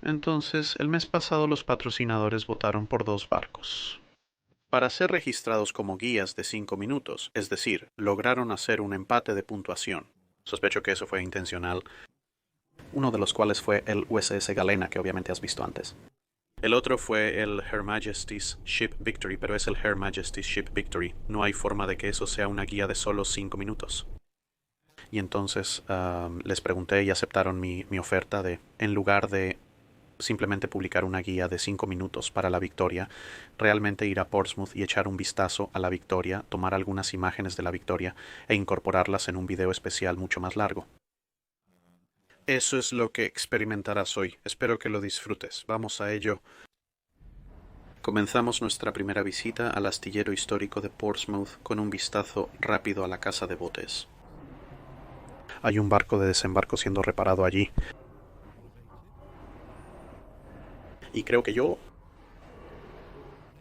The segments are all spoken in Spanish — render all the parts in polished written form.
Entonces, el mes pasado los patrocinadores votaron por dos barcos para ser registrados como guías de 5 minutos, es decir, lograron hacer un empate de puntuación. Sospecho que eso fue intencional, uno de los cuales fue el USS Galena, que obviamente has visto antes. El otro fue el Her Majesty's Ship Victory, pero es el Her Majesty's Ship Victory. No hay forma de que eso sea una guía de solo 5 minutos. Y entonces les pregunté y aceptaron mi oferta de, en lugar de simplemente publicar una guía de 5 minutos para la Victoria, realmente ir a Portsmouth y echar un vistazo a la Victoria, tomar algunas imágenes de la Victoria e incorporarlas en un video especial mucho más largo. Eso es lo que experimentarás hoy. Espero que lo disfrutes. Vamos a ello. Comenzamos nuestra primera visita al astillero histórico de Portsmouth con un vistazo rápido a la casa de botes. Hay un barco de desembarco siendo reparado allí. Y creo que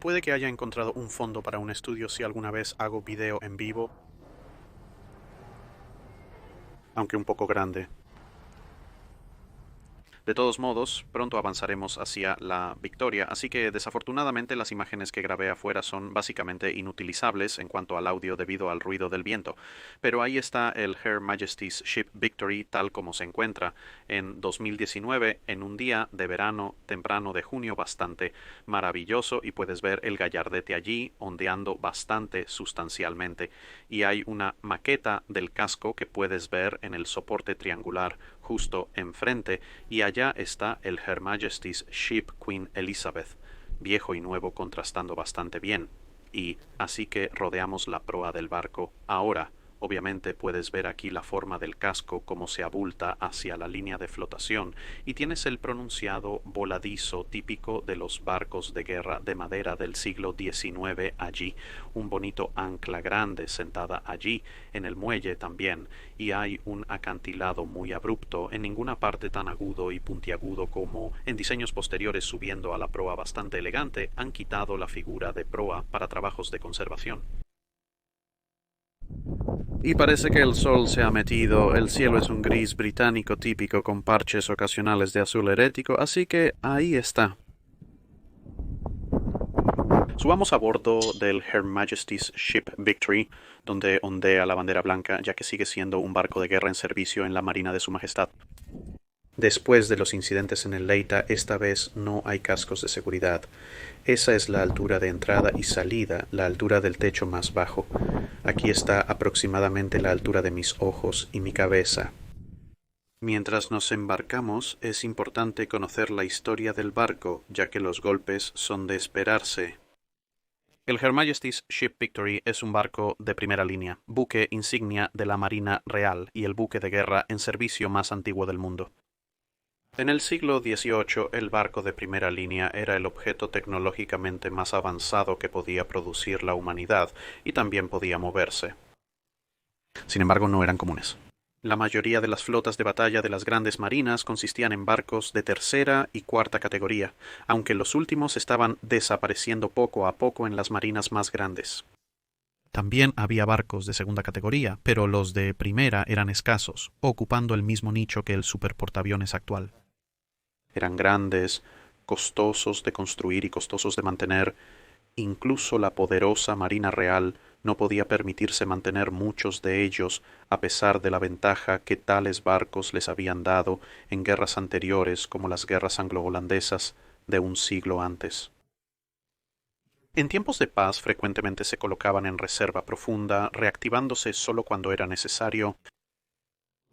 puede que haya encontrado un fondo para un estudio si alguna vez hago video en vivo, aunque un poco grande. De todos modos, pronto avanzaremos hacia la Victoria, así que desafortunadamente las imágenes que grabé afuera son básicamente inutilizables en cuanto al audio debido al ruido del viento. Pero ahí está el Her Majesty's Ship Victory tal como se encuentra en 2019, en un día de verano temprano de junio bastante maravilloso, y puedes ver el gallardete allí ondeando bastante sustancialmente. Y hay una maqueta del casco que puedes ver en el soporte triangular justo enfrente, y allá está el Her Majesty's Ship Queen Elizabeth, viejo y nuevo contrastando bastante bien. Y así que rodeamos la proa del barco. Ahora, obviamente puedes ver aquí la forma del casco como se abulta hacia la línea de flotación, y tienes el pronunciado voladizo típico de los barcos de guerra de madera del siglo XIX allí, un bonito ancla grande sentada allí en el muelle también, y hay un acantilado muy abrupto, en ninguna parte tan agudo y puntiagudo como en diseños posteriores subiendo a la proa bastante elegante. Han quitado la figura de proa para trabajos de conservación. Y parece que el sol se ha metido, el cielo es un gris británico típico con parches ocasionales de azul herético, así que ahí está. Subamos a bordo del Her Majesty's Ship Victory, donde ondea la bandera blanca, ya que sigue siendo un barco de guerra en servicio en la Marina de Su Majestad. Después de los incidentes en el Leita, esta vez no hay cascos de seguridad. Esa es la altura de entrada y salida, la altura del techo más bajo. Aquí está aproximadamente la altura de mis ojos y mi cabeza. Mientras nos embarcamos, es importante conocer la historia del barco, ya que los golpes son de esperarse. El Her Majesty's Ship Victory es un barco de primera línea, buque insignia de la Marina Real y el buque de guerra en servicio más antiguo del mundo. En el siglo XVIII, el barco de primera línea era el objeto tecnológicamente más avanzado que podía producir la humanidad, y también podía moverse. Sin embargo, no eran comunes. La mayoría de las flotas de batalla de las grandes marinas consistían en barcos de tercera y cuarta categoría, aunque los últimos estaban desapareciendo poco a poco en las marinas más grandes. También había barcos de segunda categoría, pero los de primera eran escasos, ocupando el mismo nicho que el superportaaviones actual. Eran grandes, costosos de construir y costosos de mantener. Incluso la poderosa Marina Real no podía permitirse mantener muchos de ellos, a pesar de la ventaja que tales barcos les habían dado en guerras anteriores, como las guerras anglo-holandesas de un siglo antes. En tiempos de paz frecuentemente se colocaban en reserva profunda, reactivándose solo cuando era necesario.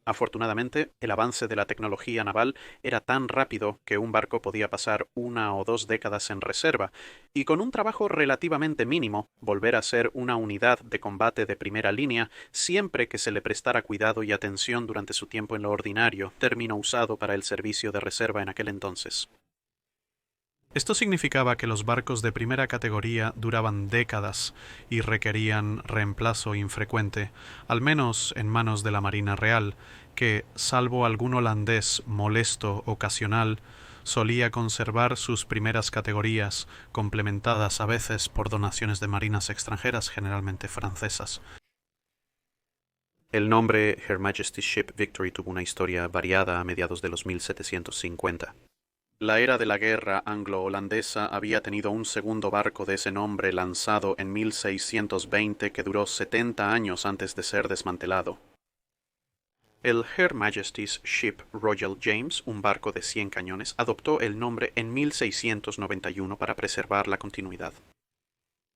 Afortunadamente, el avance de la tecnología naval era tan rápido que un barco podía pasar 1 o 2 décadas en reserva, y con un trabajo relativamente mínimo, volver a ser una unidad de combate de primera línea siempre que se le prestara cuidado y atención durante su tiempo en lo ordinario, término usado para el servicio de reserva en aquel entonces. Esto significaba que los barcos de primera categoría duraban décadas y requerían reemplazo infrecuente, al menos en manos de la Marina Real, que, salvo algún holandés molesto ocasional, solía conservar sus primeras categorías, complementadas a veces por donaciones de marinas extranjeras, generalmente francesas. El nombre Her Majesty's Ship Victory tuvo una historia variada a mediados de los 1750. La era de la guerra anglo-holandesa había tenido un segundo barco de ese nombre lanzado en 1620 que duró 70 años antes de ser desmantelado. El Her Majesty's Ship Royal James, un barco de 100 cañones, adoptó el nombre en 1691 para preservar la continuidad.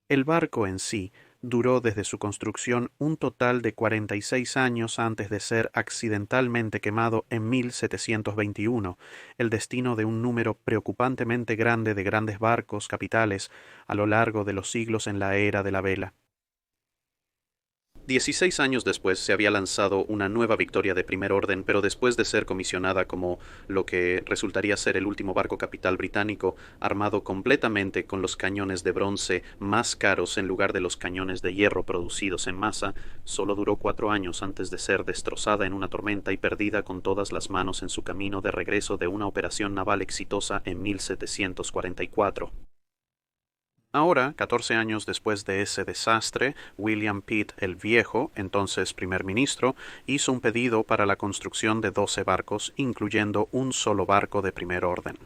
El barco en sí duró desde su construcción un total de 46 años antes de ser accidentalmente quemado en 1721, el destino de un número preocupantemente grande de grandes barcos capitales a lo largo de los siglos en la era de la vela. 16 años después se había lanzado una nueva Victoria de primer orden, pero después de ser comisionada como lo que resultaría ser el último barco capital británico, armado completamente con los cañones de bronce más caros en lugar de los cañones de hierro producidos en masa, solo duró 4 años antes de ser destrozada en una tormenta y perdida con todas las manos en su camino de regreso de una operación naval exitosa en 1744. Ahora, 14 años después de ese desastre, William Pitt el Viejo, entonces primer ministro, hizo un pedido para la construcción de 12 barcos, incluyendo un solo barco de primer orden.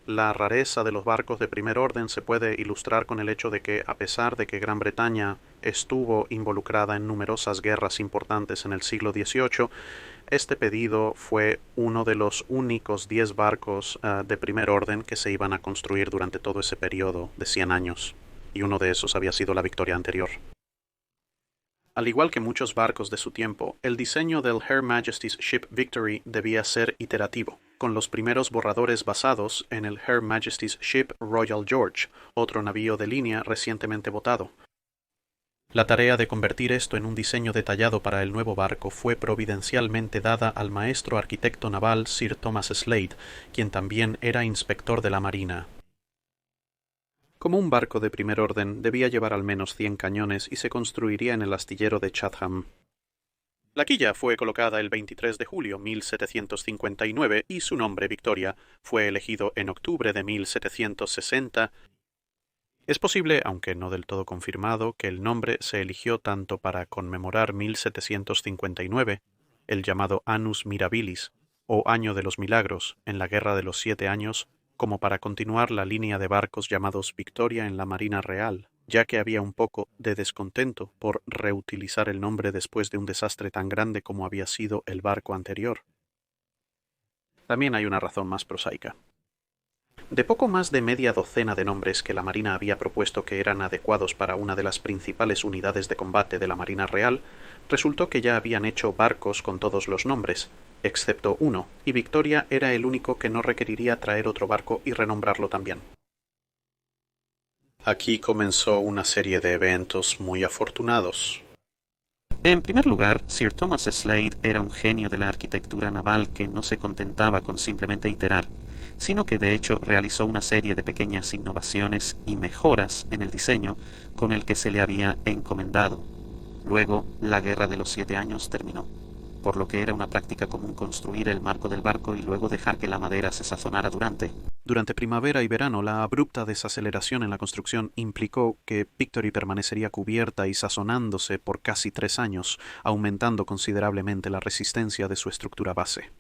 La rareza de los barcos de primer orden se puede ilustrar con el hecho de que, a pesar de que Gran Bretaña estuvo involucrada en numerosas guerras importantes en el siglo XVIII, este pedido fue uno de los únicos 10 barcos de primer orden que se iban a construir durante todo ese periodo de 100 años, y uno de esos había sido la Victoria anterior. Al igual que muchos barcos de su tiempo, el diseño del Her Majesty's Ship Victory debía ser iterativo, con los primeros borradores basados en el Her Majesty's Ship Royal George, otro navío de línea recientemente votado. La tarea de convertir esto en un diseño detallado para el nuevo barco fue providencialmente dada al maestro arquitecto naval Sir Thomas Slade, quien también era inspector de la Marina. Como un barco de primer orden, debía llevar al menos 100 cañones y se construiría en el astillero de Chatham. La quilla fue colocada el 23 de julio de 1759 y su nombre, Victoria, fue elegido en octubre de 1760. Es posible, aunque no del todo confirmado, que el nombre se eligió tanto para conmemorar 1759, el llamado Annus Mirabilis, o Año de los Milagros, en la Guerra de los 7 Años, como para continuar la línea de barcos llamados Victoria en la Marina Real, ya que había un poco de descontento por reutilizar el nombre después de un desastre tan grande como había sido el barco anterior. También hay una razón más prosaica. De poco más de media docena de nombres que la Marina había propuesto que eran adecuados para una de las principales unidades de combate de la Marina Real, resultó que ya habían hecho barcos con todos los nombres, excepto uno, y Victoria era el único que no requeriría traer otro barco y renombrarlo también. Aquí comenzó una serie de eventos muy afortunados. En primer lugar, Sir Thomas Slade era un genio de la arquitectura naval que no se contentaba con simplemente iterar, sino que de hecho realizó una serie de pequeñas innovaciones y mejoras en el diseño con el que se le había encomendado. Luego, la Guerra de los 7 Años terminó, por lo que era una práctica común construir el marco del barco y luego dejar que la madera se sazonara Durante primavera y verano, la abrupta desaceleración en la construcción implicó que Victory permanecería cubierta y sazonándose por casi 3 años, aumentando considerablemente la resistencia de su estructura base.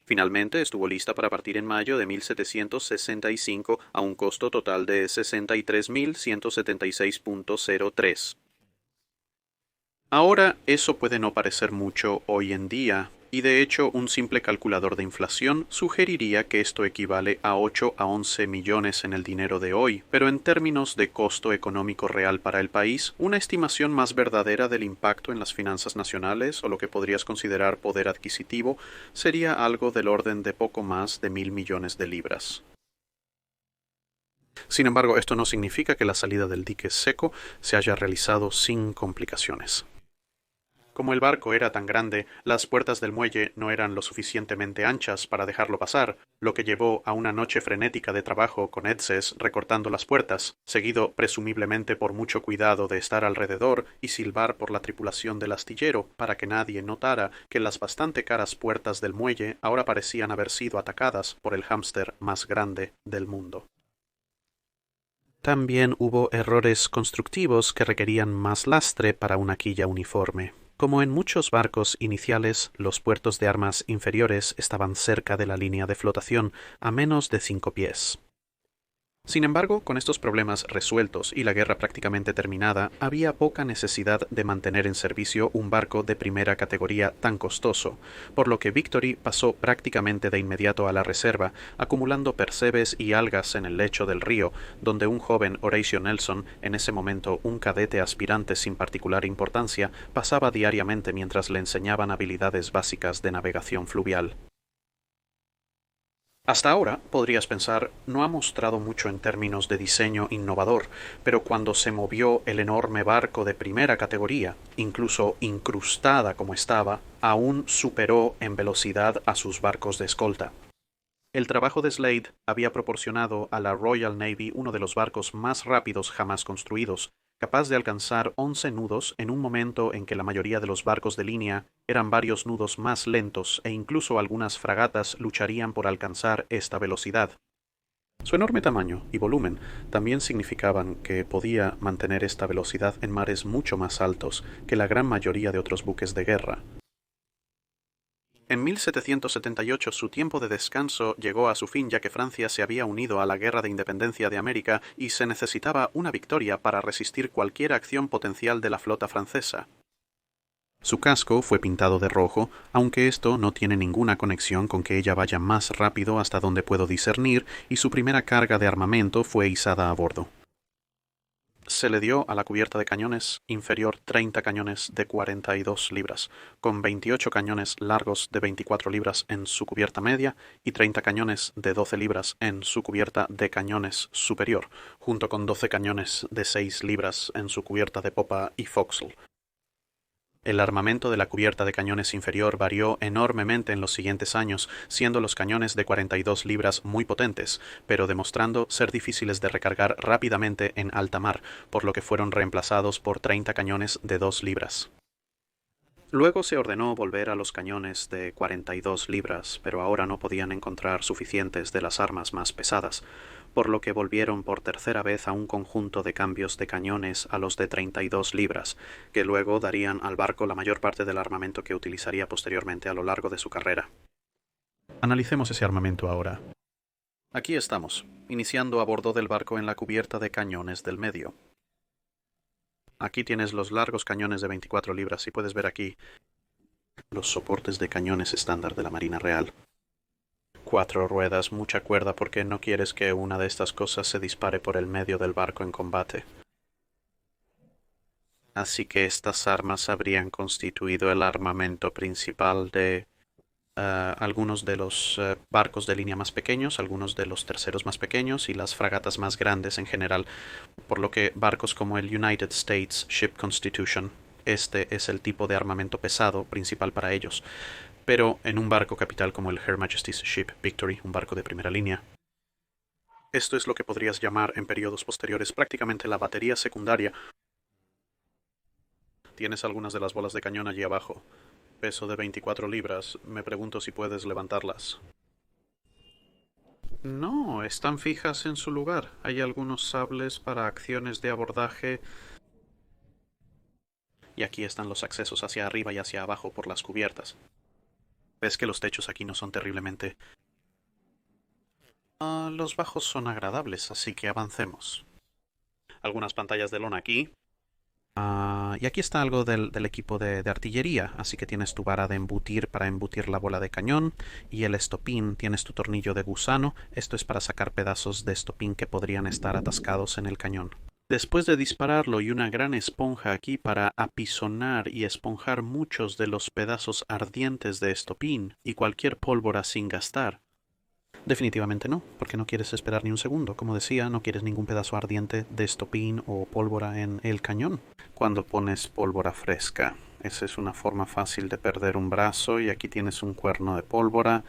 Finalmente estuvo lista para partir en mayo de 1765 a un costo total de 63.176.03. Ahora eso puede no parecer mucho hoy en día, y de hecho un simple calculador de inflación sugeriría que esto equivale a 8 a 11 millones en el dinero de hoy, pero en términos de costo económico real para el país, una estimación más verdadera del impacto en las finanzas nacionales o lo que podrías considerar poder adquisitivo sería algo del orden de poco más de 1.000 millones de libras. Sin embargo, esto no significa que la salida del dique seco se haya realizado sin complicaciones. Como el barco era tan grande, las puertas del muelle no eran lo suficientemente anchas para dejarlo pasar, lo que llevó a una noche frenética de trabajo con Edses recortando las puertas, seguido presumiblemente por mucho cuidado de estar alrededor y silbar por la tripulación del astillero para que nadie notara que las bastante caras puertas del muelle ahora parecían haber sido atacadas por el hámster más grande del mundo. También hubo errores constructivos que requerían más lastre para una quilla uniforme. Como en muchos barcos iniciales, los puertos de armas inferiores estaban cerca de la línea de flotación, a menos de 5 pies. Sin embargo, con estos problemas resueltos y la guerra prácticamente terminada, había poca necesidad de mantener en servicio un barco de primera categoría tan costoso, por lo que Victory pasó prácticamente de inmediato a la reserva, acumulando percebes y algas en el lecho del río, donde un joven Horatio Nelson, en ese momento un cadete aspirante sin particular importancia, pasaba diariamente mientras le enseñaban habilidades básicas de navegación fluvial. Hasta ahora, podrías pensar, no ha mostrado mucho en términos de diseño innovador, pero cuando se movió el enorme barco de primera categoría, incluso incrustada como estaba, aún superó en velocidad a sus barcos de escolta. El trabajo de Slade había proporcionado a la Royal Navy uno de los barcos más rápidos jamás construidos, capaz de alcanzar 11 nudos en un momento en que la mayoría de los barcos de línea eran varios nudos más lentos e incluso algunas fragatas lucharían por alcanzar esta velocidad. Su enorme tamaño y volumen también significaban que podía mantener esta velocidad en mares mucho más altos que la gran mayoría de otros buques de guerra. En 1778 su tiempo de descanso llegó a su fin ya que Francia se había unido a la Guerra de Independencia de América y se necesitaba una victoria para resistir cualquier acción potencial de la flota francesa. Su casco fue pintado de rojo, aunque esto no tiene ninguna conexión con que ella vaya más rápido hasta donde puedo discernir, y su primera carga de armamento fue izada a bordo. Se le dio a la cubierta de cañones inferior 30 cañones de 42 libras, con 28 cañones largos de 24 libras en su cubierta media y 30 cañones de 12 libras en su cubierta de cañones superior, junto con 12 cañones de 6 libras en su cubierta de popa y forecastle. El armamento de la cubierta de cañones inferior varió enormemente en los siguientes años, siendo los cañones de 42 libras muy potentes, pero demostrando ser difíciles de recargar rápidamente en alta mar, por lo que fueron reemplazados por 30 cañones de 2 libras. Luego se ordenó volver a los cañones de 42 libras, pero ahora no podían encontrar suficientes de las armas más pesadas, por lo que volvieron por tercera vez a un conjunto de cambios de cañones a los de 32 libras, que luego darían al barco la mayor parte del armamento que utilizaría posteriormente a lo largo de su carrera. Analicemos ese armamento ahora. Aquí estamos, iniciando a bordo del barco en la cubierta de cañones del medio. Aquí tienes los largos cañones de 24 libras y puedes ver aquí los soportes de cañones estándar de la Marina Real. 4 ruedas, mucha cuerda porque no quieres que una de estas cosas se dispare por el medio del barco en combate. Así que estas armas habrían constituido el armamento principal de algunos de los barcos de línea más pequeños, algunos de los terceros más pequeños y las fragatas más grandes en general, por lo que barcos como el United States Ship Constitution, este es el tipo de armamento pesado principal para ellos. Pero en un barco capital como el Her Majesty's Ship Victory, un barco de primera línea, esto es lo que podrías llamar en periodos posteriores prácticamente la batería secundaria. Tienes algunas de las bolas de cañón allí abajo. Peso de 24 libras. Me pregunto si puedes levantarlas. No, están fijas en su lugar. Hay algunos sables para acciones de abordaje. Y aquí están los accesos hacia arriba y hacia abajo por las cubiertas. Ves que los techos aquí no son terriblemente... los bajos son agradables, así que avancemos. Algunas pantallas de lona aquí. Y aquí está algo del equipo de artillería, así que tienes tu vara de embutir para embutir la bola de cañón, y el estopín, tienes tu tornillo de gusano, esto es para sacar pedazos de estopín que podrían estar atascados en el cañón. Después de dispararlo y una gran esponja aquí para apisonar y esponjar muchos de los pedazos ardientes de estopín y cualquier pólvora sin gastar. Definitivamente no, porque no quieres esperar ni un segundo. Como decía, no quieres ningún pedazo ardiente de estopín o pólvora en el cañón. Cuando pones pólvora fresca, esa es una forma fácil de perder un brazo y aquí tienes un cuerno de pólvora.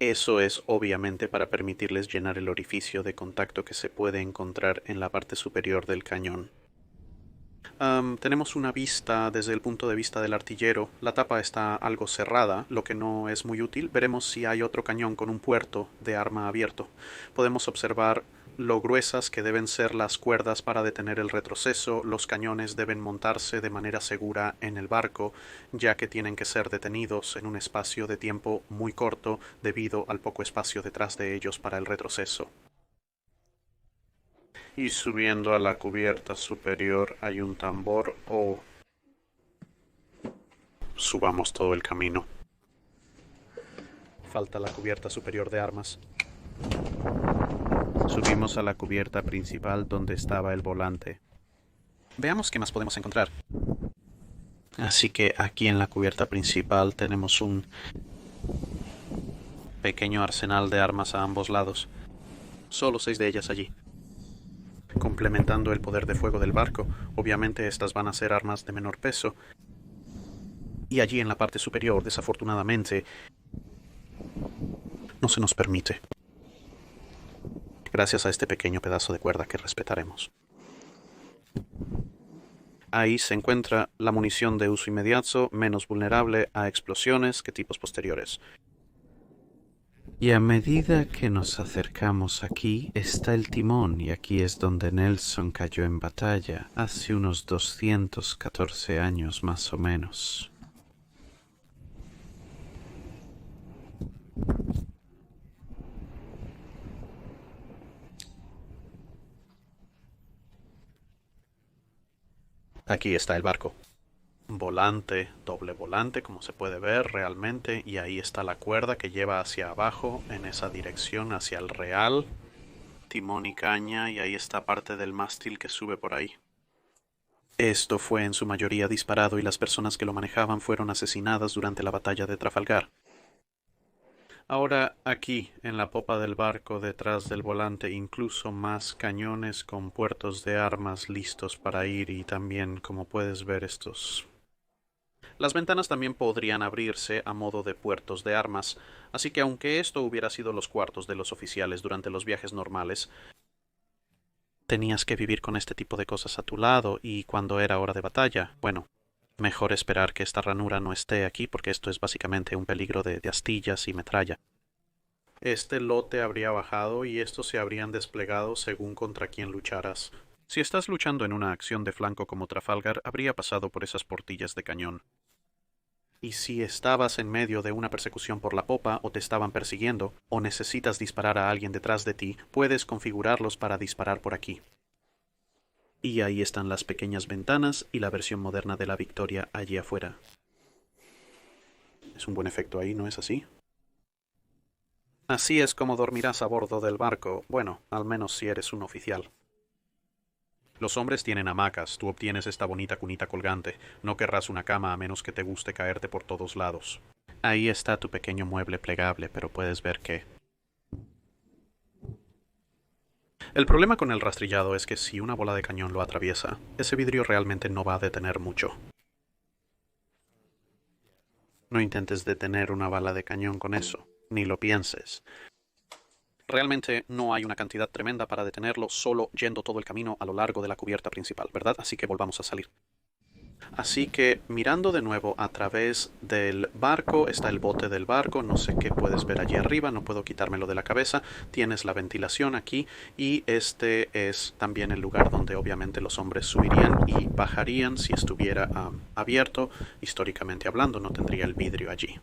Eso es obviamente para permitirles llenar el orificio de contacto que se puede encontrar en la parte superior del cañón. Tenemos una vista desde el punto de vista del artillero. La tapa está algo cerrada, lo que no es muy útil. Veremos si hay otro cañón con un puerto de arma abierto. Podemos observar lo gruesas que deben ser las cuerdas para detener el retroceso. Los cañones deben montarse de manera segura en el barco, ya que tienen que ser detenidos en un espacio de tiempo muy corto debido al poco espacio detrás de ellos para el retroceso. Y subiendo a la cubierta superior hay un tambor o subamos todo el camino. Falta la cubierta superior de armas. Subimos a la cubierta principal donde estaba el volante. Veamos qué más podemos encontrar. Así que aquí en la cubierta principal tenemos un pequeño arsenal de armas a ambos lados. Solo 6 de ellas allí. Complementando el poder de fuego del barco, obviamente estas van a ser armas de menor peso. Y allí en la parte superior, desafortunadamente, no se nos permite. Gracias a este pequeño pedazo de cuerda que respetaremos. Ahí se encuentra la munición de uso inmediato, menos vulnerable a explosiones que tipos posteriores. Y a medida que nos acercamos aquí está el timón, y aquí es donde Nelson cayó en batalla, hace unos 214 años más o menos. Aquí está el barco. Volante, doble volante, como se puede ver realmente, y ahí está la cuerda que lleva hacia abajo, en esa dirección, hacia el real. Timón y caña, y ahí está parte del mástil que sube por ahí. Esto fue en su mayoría disparado y las personas que lo manejaban fueron asesinadas durante la batalla de Trafalgar. Ahora aquí, en la popa del barco, detrás del volante, incluso más cañones con puertos de armas listos para ir, y también, como puedes ver, estos... Las ventanas también podrían abrirse a modo de puertos de armas, así que aunque esto hubiera sido los cuartos de los oficiales durante los viajes normales, tenías que vivir con este tipo de cosas a tu lado, y cuando era hora de batalla, bueno, mejor esperar que esta ranura no esté aquí porque esto es básicamente un peligro de astillas y metralla. Este lote habría bajado y estos se habrían desplegado según contra quién lucharas. Si estás luchando en una acción de flanco como Trafalgar, habría pasado por esas portillas de cañón. Y si estabas en medio de una persecución por la popa, o te estaban persiguiendo, o necesitas disparar a alguien detrás de ti, puedes configurarlos para disparar por aquí. Y ahí están las pequeñas ventanas y la versión moderna de la Victoria allí afuera. Es un buen efecto ahí, ¿no es así? Así es como dormirás a bordo del barco, bueno, al menos si eres un oficial. Los hombres tienen hamacas, tú obtienes esta bonita cunita colgante. No querrás una cama a menos que te guste caerte por todos lados. Ahí está tu pequeño mueble plegable, pero puedes ver que... El problema con el rastrillado es que si una bola de cañón lo atraviesa, ese vidrio realmente no va a detener mucho. No intentes detener una bala de cañón con eso, ni lo pienses. Realmente no hay una cantidad tremenda para detenerlo solo yendo todo el camino a lo largo de la cubierta principal, ¿verdad? Así que volvamos a salir. Así que mirando de nuevo a través del barco, está el bote del barco, no sé qué puedes ver allí arriba, no puedo quitármelo de la cabeza, tienes la ventilación aquí, y este es también el lugar donde obviamente los hombres subirían y bajarían si estuviera abierto. Históricamente hablando, no tendría el vidrio allí.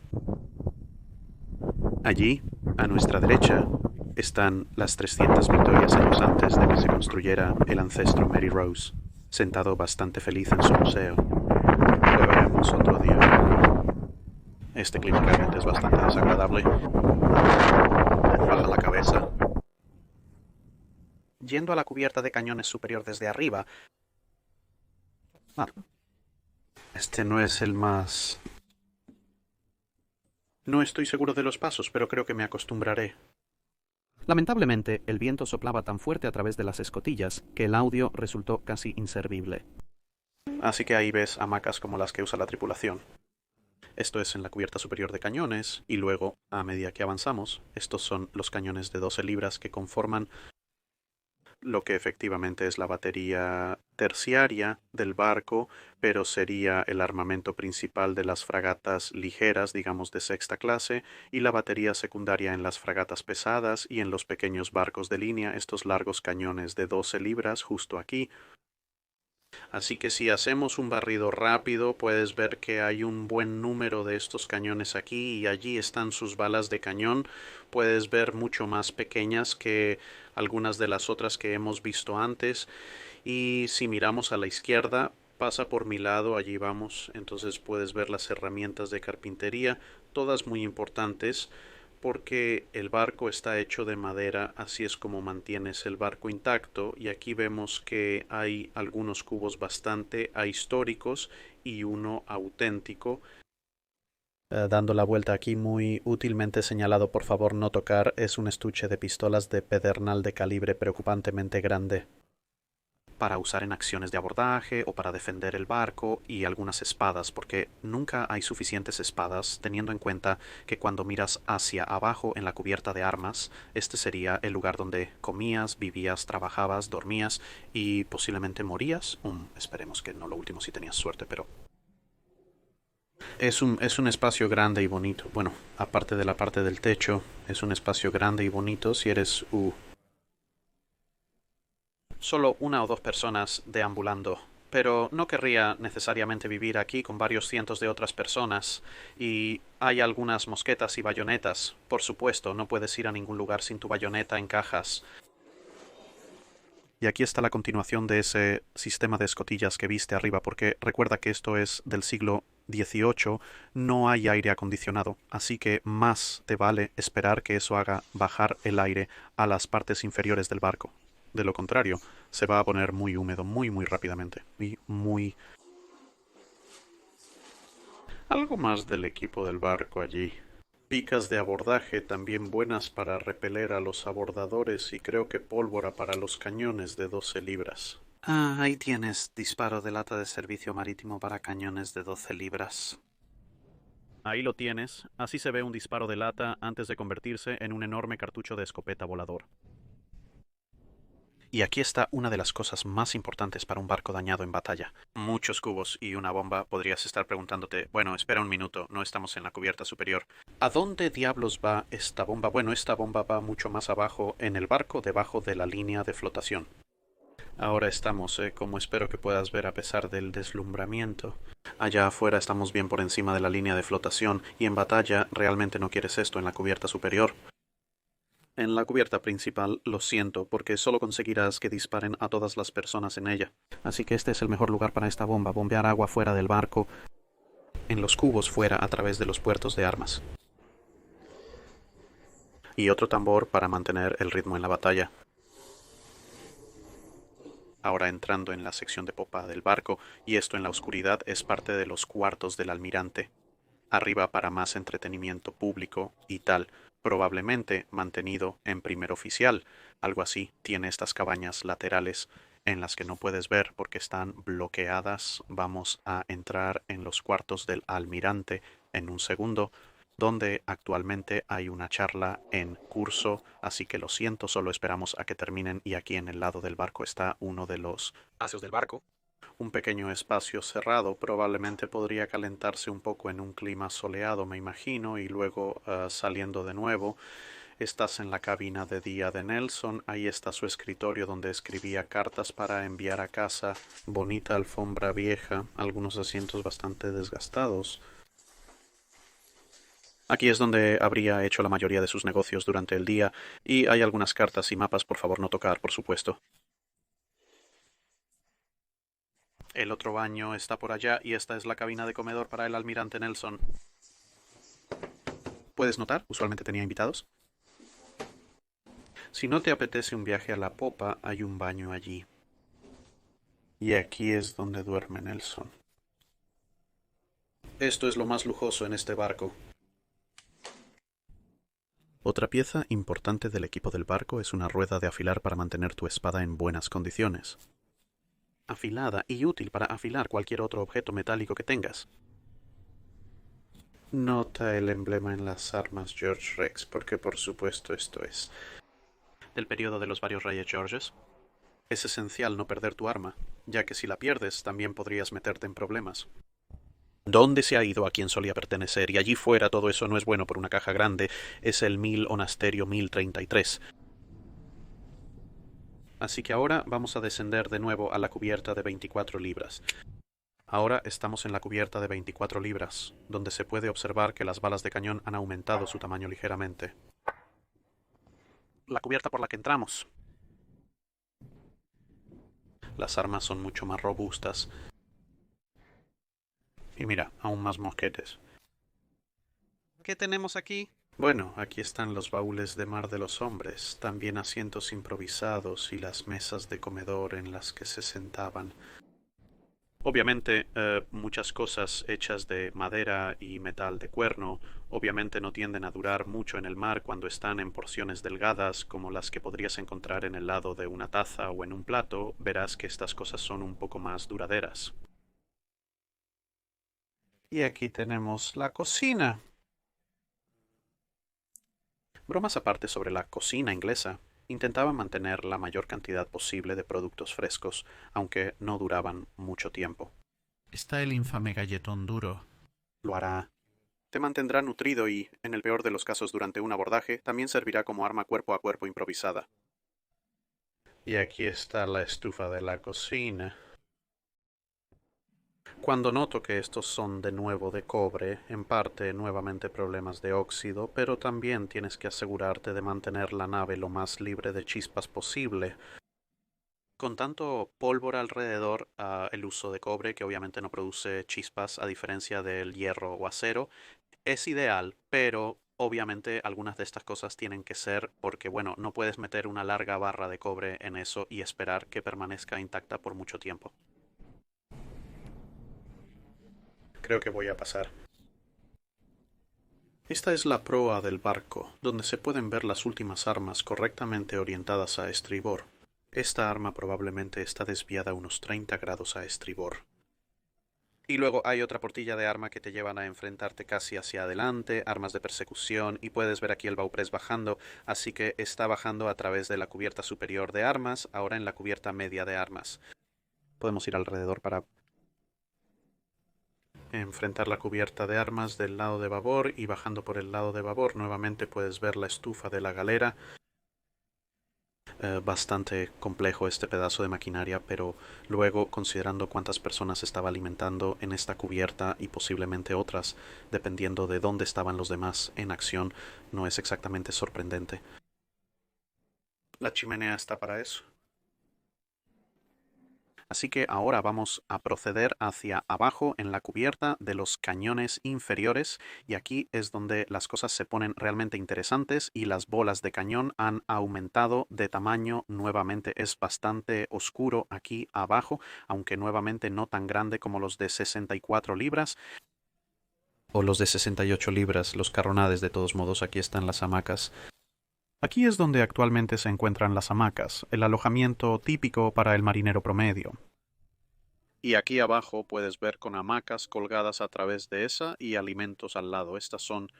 Allí, a nuestra derecha, están las 300 victorias años antes de que se construyera el ancestro Mary Rose, sentado bastante feliz en su museo. Lo veremos otro día. Este clima realmente es bastante desagradable. Baja la cabeza. Yendo a la cubierta de cañones superior desde arriba... este no es el más... No estoy seguro de los pasos, pero creo que me acostumbraré. Lamentablemente, el viento soplaba tan fuerte a través de las escotillas que el audio resultó casi inservible. Así que ahí ves hamacas como las que usa la tripulación. Esto es en la cubierta superior de cañones, y luego, a medida que avanzamos, estos son los cañones de 12 libras que conforman lo que efectivamente es la batería terciaria del barco, pero sería el armamento principal de las fragatas ligeras, digamos de sexta clase, y la batería secundaria en las fragatas pesadas y en los pequeños barcos de línea, estos largos cañones de 12 libras justo aquí. Así que si hacemos un barrido rápido, puedes ver que hay un buen número de estos cañones aquí y allí están sus balas de cañón. Puedes ver mucho más pequeñas que algunas de las otras que hemos visto antes. Y si miramos a la izquierda, pasa por mi lado, allí vamos. Entonces puedes ver las herramientas de carpintería, todas muy importantes porque el barco está hecho de madera, así es como mantienes el barco intacto, y aquí vemos que hay algunos cubos bastante ahistóricos y uno auténtico. Dando la vuelta aquí, muy útilmente señalado, por favor no tocar, es un estuche de pistolas de pedernal de calibre preocupantemente grande, para usar en acciones de abordaje o para defender el barco, y algunas espadas, porque nunca hay suficientes espadas, teniendo en cuenta que cuando miras hacia abajo en la cubierta de armas, este sería el lugar donde comías, vivías, trabajabas, dormías y posiblemente morías. Esperemos que no lo último si tenías suerte, pero es un espacio grande y bonito. Bueno, aparte de la parte del techo, es un espacio grande y bonito si eres solo una o dos personas deambulando, pero no querría necesariamente vivir aquí con varios cientos de otras personas, y hay algunas mosquetas y bayonetas. Por supuesto, no puedes ir a ningún lugar sin tu bayoneta en cajas. Y aquí está la continuación de ese sistema de escotillas que viste arriba, porque recuerda que esto es del siglo XVIII, no hay aire acondicionado, así que más te vale esperar que eso haga bajar el aire a las partes inferiores del barco. De lo contrario, se va a poner muy húmedo muy rápidamente. Y muy... Algo más del equipo del barco allí. Picas de abordaje también buenas para repeler a los abordadores, y creo que pólvora para los cañones de 12 libras. Ah, ahí tienes disparo de lata de servicio marítimo para cañones de 12 libras. Ahí lo tienes. Así se ve un disparo de lata antes de convertirse en un enorme cartucho de escopeta volador. Y aquí está una de las cosas más importantes para un barco dañado en batalla. Muchos cubos y una bomba. Podrías estar preguntándote, bueno, espera un minuto, no estamos en la cubierta superior. ¿A dónde diablos va esta bomba? Bueno, esta bomba va mucho más abajo en el barco, debajo de la línea de flotación. Ahora estamos, como espero que puedas ver a pesar del deslumbramiento. Allá afuera estamos bien por encima de la línea de flotación, y en batalla realmente no quieres esto en la cubierta superior. En la cubierta principal, lo siento, porque solo conseguirás que disparen a todas las personas en ella. Así que este es el mejor lugar para esta bomba, bombear agua fuera del barco, en los cubos fuera a través de los puertos de armas. Y otro tambor para mantener el ritmo en la batalla. Ahora entrando en la sección de popa del barco, y esto en la oscuridad es parte de los cuartos del almirante. Arriba para más entretenimiento público y tal, probablemente mantenido en primer oficial, algo así. Tiene estas cabañas laterales en las que no puedes ver porque están bloqueadas. Vamos a entrar en los cuartos del almirante en un segundo, donde actualmente hay una charla en curso, así que lo siento, solo esperamos a que terminen, y aquí en el lado del barco está uno de los paseos del barco. Un pequeño espacio cerrado, probablemente podría calentarse un poco en un clima soleado, me imagino, y luego saliendo de nuevo. Estás en la cabina de día de Nelson, ahí está su escritorio donde escribía cartas para enviar a casa, bonita alfombra vieja, algunos asientos bastante desgastados. Aquí es donde habría hecho la mayoría de sus negocios durante el día, y hay algunas cartas y mapas, por favor no tocar, por supuesto. El otro baño está por allá, y esta es la cabina de comedor para el almirante Nelson. ¿Puedes notar? Usualmente tenía invitados. Si no te apetece un viaje a la popa, hay un baño allí. Y aquí es donde duerme Nelson. Esto es lo más lujoso en este barco. Otra pieza importante del equipo del barco es una rueda de afilar para mantener tu espada en buenas condiciones. Afilada y útil para afilar cualquier otro objeto metálico que tengas. Nota el emblema en las armas George Rex, porque por supuesto esto es del periodo de los varios reyes Georges. Es esencial no perder tu arma, ya que si la pierdes también podrías meterte en problemas. ¿Dónde se ha ido a quien solía pertenecer? Y allí fuera todo eso no es bueno por una caja grande. Es el 1000 Onasterio 1033. Así que ahora vamos a descender de nuevo a la cubierta de 24 libras. Ahora estamos en la cubierta de 24 libras, donde se puede observar que las balas de cañón han aumentado su tamaño ligeramente. La cubierta por la que entramos. Las armas son mucho más robustas. Y mira, aún más mosquetes. ¿Qué tenemos aquí? Bueno, aquí están los baúles de mar de los hombres, también asientos improvisados y las mesas de comedor en las que se sentaban. Obviamente, muchas cosas hechas de madera y metal de cuerno, obviamente no tienden a durar mucho en el mar cuando están en porciones delgadas como las que podrías encontrar en el lado de una taza o en un plato, verás que estas cosas son un poco más duraderas. Y aquí tenemos la cocina. Bromas aparte sobre la cocina inglesa, intentaban mantener la mayor cantidad posible de productos frescos, aunque no duraban mucho tiempo. Está el infame galletón duro. Lo hará. Te mantendrá nutrido y, en el peor de los casos durante un abordaje, también servirá como arma cuerpo a cuerpo improvisada. Y aquí está la estufa de la cocina. Cuando noto que estos son de nuevo de cobre, en parte nuevamente problemas de óxido, pero también tienes que asegurarte de mantener la nave lo más libre de chispas posible. Con tanto pólvora alrededor, el uso de cobre, que obviamente no produce chispas a diferencia del hierro o acero, es ideal, pero obviamente algunas de estas cosas tienen que ser porque, bueno, no puedes meter una larga barra de cobre en eso y esperar que permanezca intacta por mucho tiempo. Creo que voy a pasar. Esta es la proa del barco, donde se pueden ver las últimas armas correctamente orientadas a estribor. Esta arma probablemente está desviada unos 30 grados a estribor. Y luego hay otra portilla de arma que te llevan a enfrentarte casi hacia adelante, armas de persecución, y puedes ver aquí el bauprés bajando, así que está bajando a través de la cubierta superior de armas, ahora en la cubierta media de armas. Podemos ir alrededor para enfrentar la cubierta de armas del lado de babor y bajando por el lado de babor nuevamente puedes ver la estufa de la galera. Bastante complejo este pedazo de maquinaria, pero luego considerando cuántas personas estaba alimentando en esta cubierta y posiblemente otras, dependiendo de dónde estaban los demás en acción, no es exactamente sorprendente. La chimenea está para eso. Así que ahora vamos a proceder hacia abajo en la cubierta de los cañones inferiores y aquí es donde las cosas se ponen realmente interesantes y las bolas de cañón han aumentado de tamaño nuevamente. Es bastante oscuro aquí abajo, aunque nuevamente no tan grande como los de 64 libras. O los de 68 libras, los carronades de todos modos, aquí están las hamacas. Aquí es donde actualmente se encuentran las hamacas, el alojamiento típico para el marinero promedio. Y aquí abajo puedes ver con hamacas colgadas a través de esa y alimentos al lado. Estas son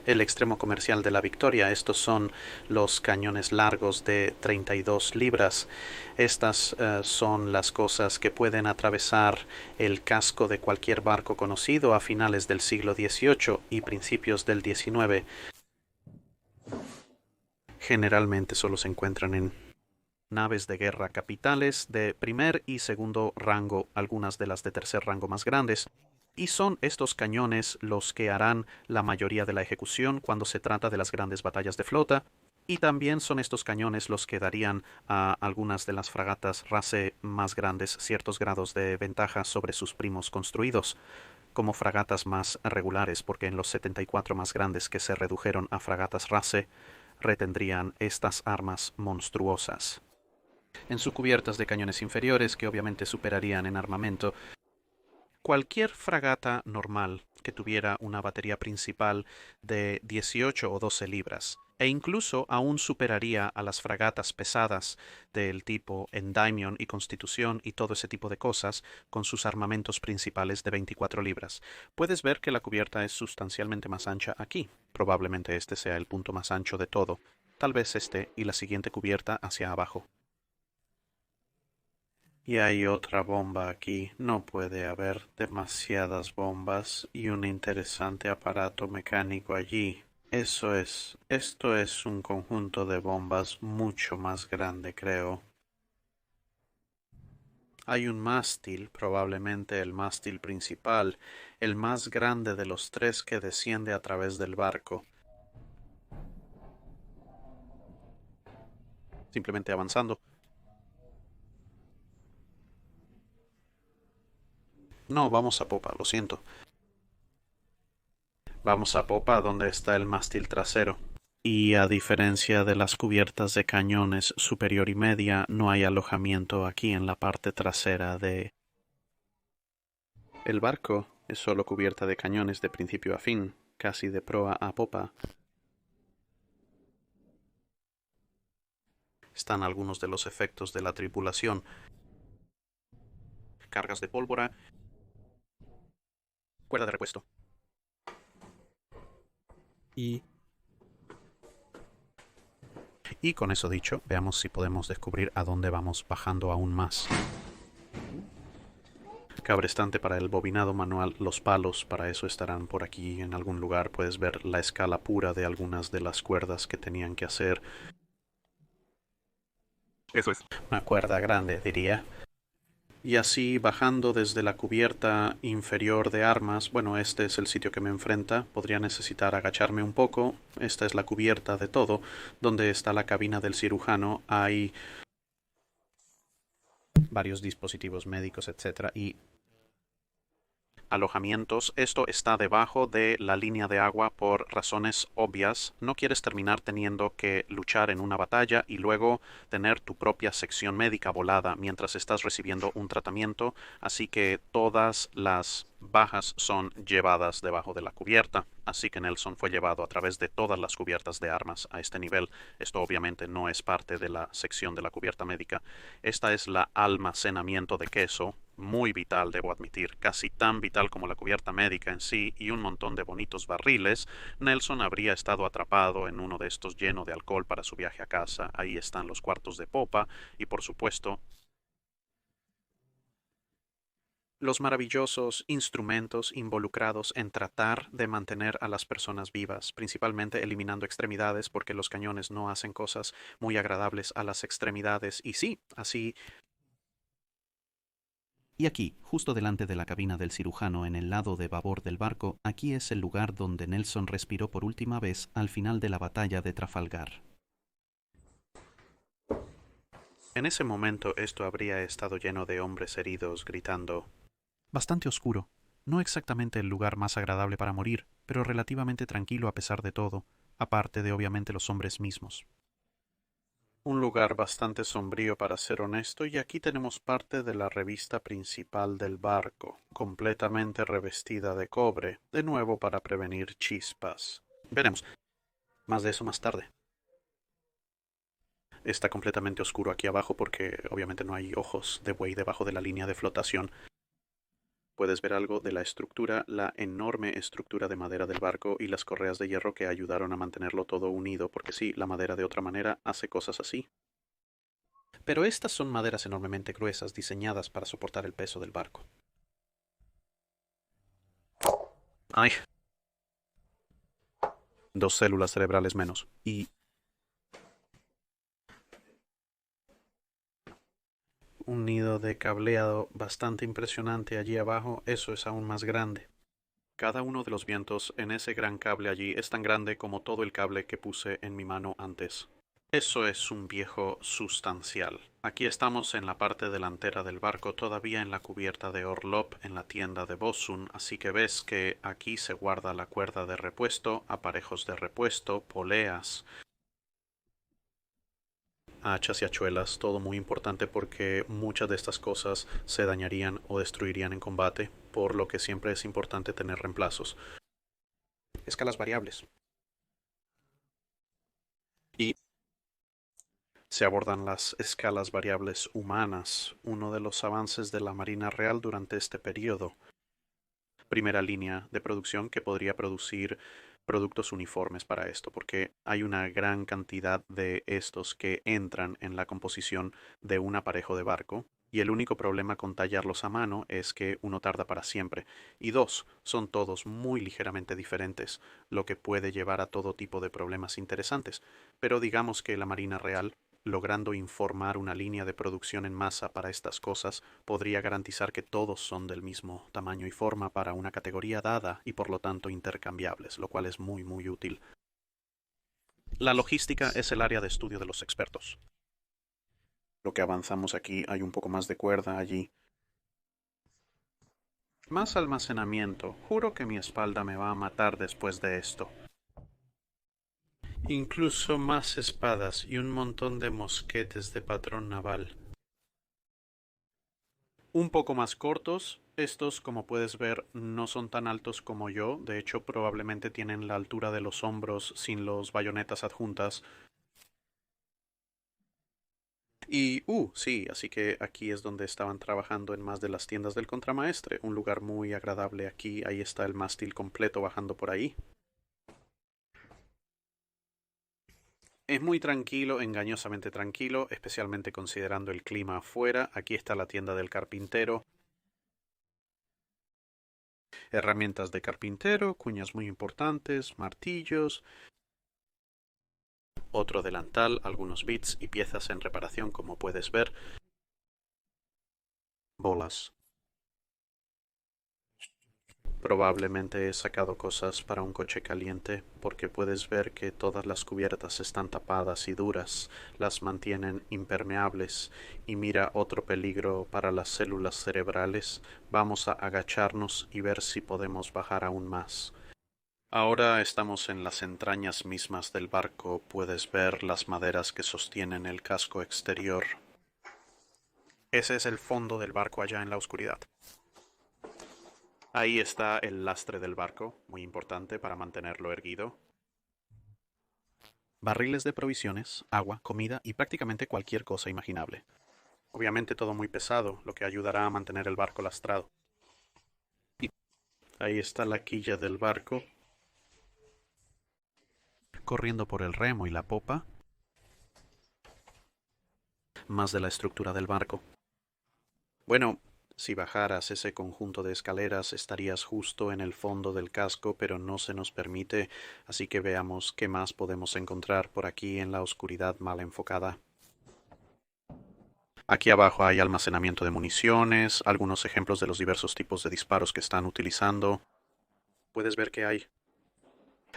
el extremo comercial de la Victoria. Estos son los cañones largos de 32 libras. Estas son las cosas que pueden atravesar el casco de cualquier barco conocido a finales del siglo XVIII y principios del XIX. Generalmente solo se encuentran en naves de guerra capitales de primer y segundo rango, algunas de las de tercer rango más grandes, y son estos cañones los que harán la mayoría de la ejecución cuando se trata de las grandes batallas de flota, y también son estos cañones los que darían a algunas de las fragatas Race más grandes ciertos grados de ventaja sobre sus primos construidos, como fragatas más regulares, porque en los 74 más grandes que se redujeron a fragatas Race, retendrían estas armas monstruosas. En sus cubiertas de cañones inferiores, que obviamente superarían en armamento, cualquier fragata normal que tuviera una batería principal de 18 o 12 libras, e incluso aún superaría a las fragatas pesadas del tipo Endymion y Constitución y todo ese tipo de cosas, con sus armamentos principales de 24 libras. Puedes ver que la cubierta es sustancialmente más ancha aquí. Probablemente este sea el punto más ancho de todo. Tal vez este y la siguiente cubierta hacia abajo. Y hay otra bomba aquí. No puede haber demasiadas bombas y un interesante aparato mecánico allí. Esto es un conjunto de bombas mucho más grande, creo. Hay un mástil, probablemente el mástil principal, el más grande de los tres que desciende a través del barco. Simplemente avanzando. No, vamos a popa, lo siento. Vamos a popa donde está el mástil trasero. Y a diferencia de las cubiertas de cañones superior y media, no hay alojamiento aquí en la parte trasera de... El barco es solo cubierta de cañones de principio a fin, casi de proa a popa. Están algunos de los efectos de la tripulación. Cargas de pólvora. Cuerda de repuesto. Y con eso dicho, veamos si podemos descubrir a dónde vamos bajando aún más. Cabrestante para el bobinado manual, los palos, para eso estarán por aquí en algún lugar. Puedes ver la escala pura de algunas de las cuerdas que tenían que hacer. Eso es. Una cuerda grande, diría. Y así bajando desde la cubierta inferior de armas, bueno, este es el sitio que me enfrenta, podría necesitar agacharme un poco, esta es la cubierta de todo, donde está la cabina del cirujano, hay varios dispositivos médicos, etcétera, y alojamientos. Esto está debajo de la línea de agua por razones obvias. No quieres terminar teniendo que luchar en una batalla y luego tener tu propia sección médica volada mientras estás recibiendo un tratamiento, así que todas las bajas son llevadas debajo de la cubierta. Así que Nelson fue llevado a través de todas las cubiertas de armas a este nivel. Esto obviamente no es parte de la sección de la cubierta médica. Esta es la almacenamiento de queso, muy vital, debo admitir, casi tan vital como la cubierta médica en sí y un montón de bonitos barriles. Nelson habría estado atrapado en uno de estos lleno de alcohol para su viaje a casa. Ahí están los cuartos de popa y por supuesto los maravillosos instrumentos involucrados en tratar de mantener a las personas vivas, principalmente eliminando extremidades porque los cañones no hacen cosas muy agradables a las extremidades y sí, así. Y aquí, justo delante de la cabina del cirujano en el lado de babor del barco, aquí es el lugar donde Nelson respiró por última vez al final de la batalla de Trafalgar. En ese momento esto habría estado lleno de hombres heridos gritando. Bastante oscuro. No exactamente el lugar más agradable para morir, pero relativamente tranquilo a pesar de todo, aparte de obviamente los hombres mismos. Un lugar bastante sombrío para ser honesto, y aquí tenemos parte de la revista principal del barco, completamente revestida de cobre, de nuevo para prevenir chispas. Veremos. Más de eso más tarde. Está completamente oscuro aquí abajo porque obviamente no hay ojos de buey debajo de la línea de flotación. Puedes ver algo de la estructura, la enorme estructura de madera del barco y las correas de hierro que ayudaron a mantenerlo todo unido, porque sí, la madera de otra manera hace cosas así. Pero estas son maderas enormemente gruesas diseñadas para soportar el peso del barco. ¡Ay! 2 células cerebrales menos. Y un nido de cableado bastante impresionante allí abajo, eso es aún más grande. Cada uno de los vientos en ese gran cable allí es tan grande como todo el cable que puse en mi mano antes. Eso es un viejo sustancial. Aquí estamos en la parte delantera del barco, todavía en la cubierta de Orlop, en la tienda de Bosun, así que ves que aquí se guarda la cuerda de repuesto, aparejos de repuesto, poleas, hachas y hachuelas, todo muy importante porque muchas de estas cosas se dañarían o destruirían en combate, por lo que siempre es importante tener reemplazos. Escalas variables. Y se abordan las escalas variables humanas, uno de los avances de la Marina Real durante este periodo. Primera línea de producción que podría producir productos uniformes para esto, porque hay una gran cantidad de estos que entran en la composición de un aparejo de barco. Y el único problema con tallarlos a mano es que uno tarda para siempre. Y dos, son todos muy ligeramente diferentes, lo que puede llevar a todo tipo de problemas interesantes. Pero digamos que la Marina Real, logrando informar una línea de producción en masa para estas cosas, podría garantizar que todos son del mismo tamaño y forma para una categoría dada y por lo tanto intercambiables, lo cual es muy muy útil. La logística es el área de estudio de los expertos. Lo que avanzamos aquí, hay un poco más de cuerda allí. Más almacenamiento. Juro que mi espalda me va a matar después de esto. Incluso más espadas y un montón de mosquetes de patrón naval. Un poco más cortos. Estos, como puedes ver, no son tan altos como yo. De hecho, probablemente tienen la altura de los hombros sin los bayonetas adjuntas. Y, sí, así que aquí es donde estaban trabajando en más de las tiendas del contramaestre. Un lugar muy agradable aquí. Ahí está el mástil completo bajando por ahí. Es muy tranquilo, engañosamente tranquilo, especialmente considerando el clima afuera. Aquí está la tienda del carpintero. Herramientas de carpintero, cuñas muy importantes, martillos, otro delantal, algunos bits y piezas en reparación, como puedes ver. Bolas. Probablemente he sacado cosas para un coche caliente, porque puedes ver que todas las cubiertas están tapadas y duras, las mantienen impermeables. Y mira, otro peligro para las células cerebrales. Vamos a agacharnos y ver si podemos bajar aún más. Ahora estamos en las entrañas mismas del barco. Puedes ver las maderas que sostienen el casco exterior. Ese es el fondo del barco allá en la oscuridad. Ahí está el lastre del barco, muy importante para mantenerlo erguido. Barriles de provisiones, agua, comida y prácticamente cualquier cosa imaginable. Obviamente todo muy pesado, lo que ayudará a mantener el barco lastrado. Y ahí está la quilla del barco, corriendo por el remo y la popa. Más de la estructura del barco. Bueno, si bajaras ese conjunto de escaleras estarías justo en el fondo del casco, pero no se nos permite, así que veamos qué más podemos encontrar por aquí en la oscuridad mal enfocada. Aquí abajo hay almacenamiento de municiones, algunos ejemplos de los diversos tipos de disparos que están utilizando. Puedes ver que hay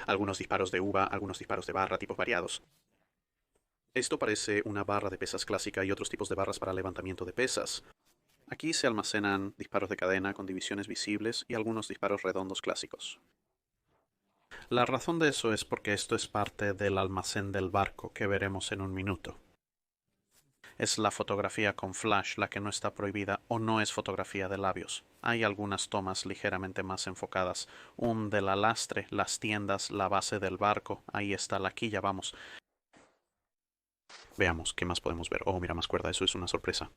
algunos disparos de uva, algunos disparos de barra, tipos variados. Esto parece una barra de pesas clásica y otros tipos de barras para levantamiento de pesas. Aquí se almacenan disparos de cadena con divisiones visibles y algunos disparos redondos clásicos. La razón de eso es porque esto es parte del almacén del barco que veremos en un minuto. Es la fotografía con flash la que no está prohibida o no es fotografía de labios. Hay algunas tomas ligeramente más enfocadas. Un del alastre, las tiendas, la base del barco. Ahí está la quilla, vamos. Veamos qué más podemos ver. Oh, mira, más cuerda, eso es una sorpresa.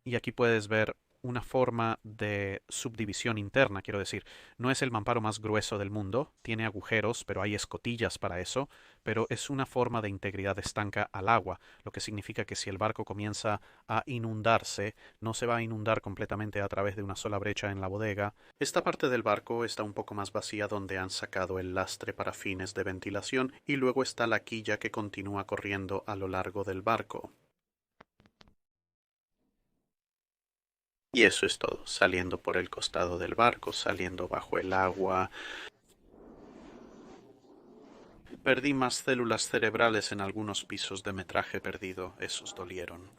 Y aquí puedes ver una forma de subdivisión interna, quiero decir. No es el mamparo más grueso del mundo, tiene agujeros, pero hay escotillas para eso, pero es una forma de integridad estanca al agua, lo que significa que si el barco comienza a inundarse, no se va a inundar completamente a través de una sola brecha en la bodega. Esta parte del barco está un poco más vacía donde han sacado el lastre para fines de ventilación y luego está la quilla que continúa corriendo a lo largo del barco. Y eso es todo, saliendo por el costado del barco, saliendo bajo el agua. Perdí más células cerebrales en algunos pisos de metraje perdido, esos dolieron.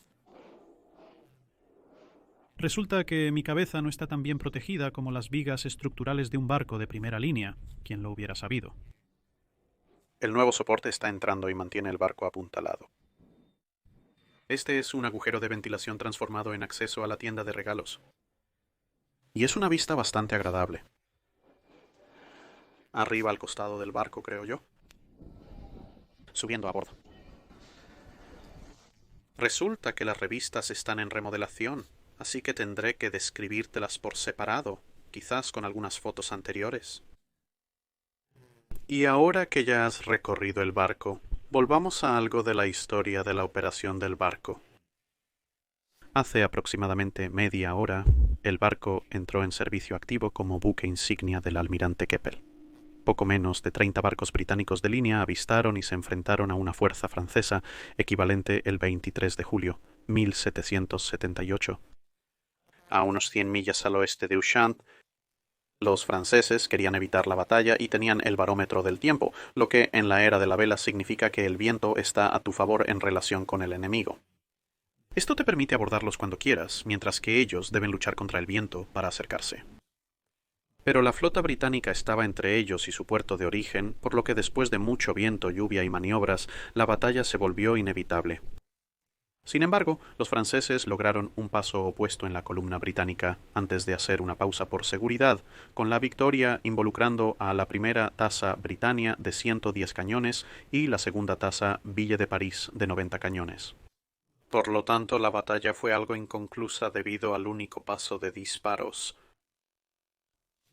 Resulta que mi cabeza no está tan bien protegida como las vigas estructurales de un barco de primera línea, quien lo hubiera sabido. El nuevo soporte está entrando y mantiene el barco apuntalado. Este es un agujero de ventilación transformado en acceso a la tienda de regalos. Y es una vista bastante agradable. Arriba al costado del barco, creo yo. Subiendo a bordo. Resulta que las revistas están en remodelación, así que tendré que describírtelas por separado, quizás con algunas fotos anteriores. Y ahora que ya has recorrido el barco, volvamos a algo de la historia de la operación del barco. Hace aproximadamente media hora, el barco entró en servicio activo como buque insignia del almirante Keppel. Poco menos de 30 barcos británicos de línea avistaron y se enfrentaron a una fuerza francesa equivalente el 23 de julio, 1778. A unos 100 millas al oeste de Ushant, los franceses querían evitar la batalla y tenían el barómetro del tiempo, lo que en la era de la vela significa que el viento está a tu favor en relación con el enemigo. Esto te permite abordarlos cuando quieras, mientras que ellos deben luchar contra el viento para acercarse. Pero la flota británica estaba entre ellos y su puerto de origen, por lo que después de mucho viento, lluvia y maniobras, la batalla se volvió inevitable. Sin embargo, los franceses lograron un paso opuesto en la columna británica antes de hacer una pausa por seguridad, con la victoria involucrando a la primera tasa Britannia de 110 cañones y la segunda tasa Ville de París de 90 cañones. Por lo tanto, la batalla fue algo inconclusa debido al único paso de disparos.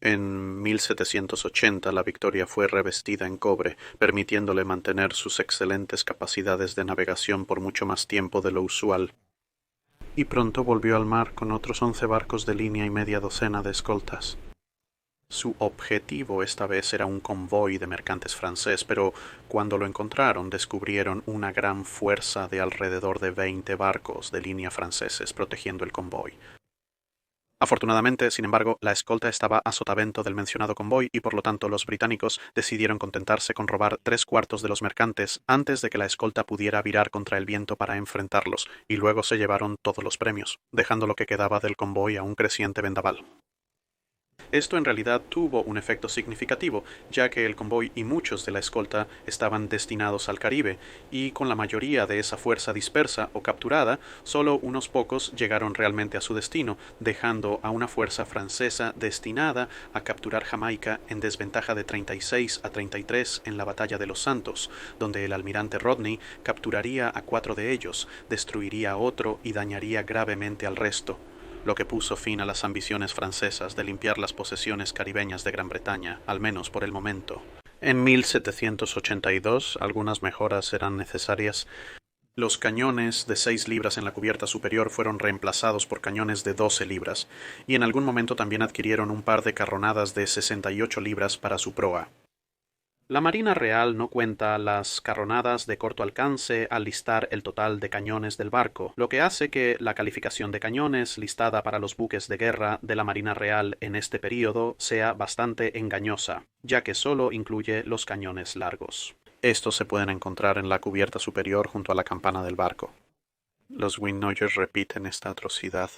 En 1780 la Victoria fue revestida en cobre, permitiéndole mantener sus excelentes capacidades de navegación por mucho más tiempo de lo usual. Y pronto volvió al mar con otros 11 barcos de línea y media docena de escoltas. Su objetivo esta vez era un convoy de mercantes francés, pero cuando lo encontraron descubrieron una gran fuerza de alrededor de 20 barcos de línea franceses protegiendo el convoy. Afortunadamente, sin embargo, la escolta estaba a sotavento del mencionado convoy y por lo tanto los británicos decidieron contentarse con robar 3/4 de los mercantes antes de que la escolta pudiera virar contra el viento para enfrentarlos, y luego se llevaron todos los premios, dejando lo que quedaba del convoy a un creciente vendaval. Esto en realidad tuvo un efecto significativo, ya que el convoy y muchos de la escolta estaban destinados al Caribe, y con la mayoría de esa fuerza dispersa o capturada, solo unos pocos llegaron realmente a su destino, dejando a una fuerza francesa destinada a capturar Jamaica en desventaja de 36 a 33 en la Batalla de los Santos, donde el almirante Rodney capturaría a 4 de ellos, destruiría a otro y dañaría gravemente al resto, lo que puso fin a las ambiciones francesas de limpiar las posesiones caribeñas de Gran Bretaña, al menos por el momento. En 1782 algunas mejoras eran necesarias. Los cañones de 6 libras en la cubierta superior fueron reemplazados por cañones de 12 libras, y en algún momento también adquirieron un par de carronadas de 68 libras para su proa. La Marina Real no cuenta las carronadas de corto alcance al listar el total de cañones del barco, lo que hace que la calificación de cañones listada para los buques de guerra de la Marina Real en este período sea bastante engañosa, ya que solo incluye los cañones largos. Estos se pueden encontrar en la cubierta superior junto a la campana del barco. Los Windnoyers repiten esta atrocidad.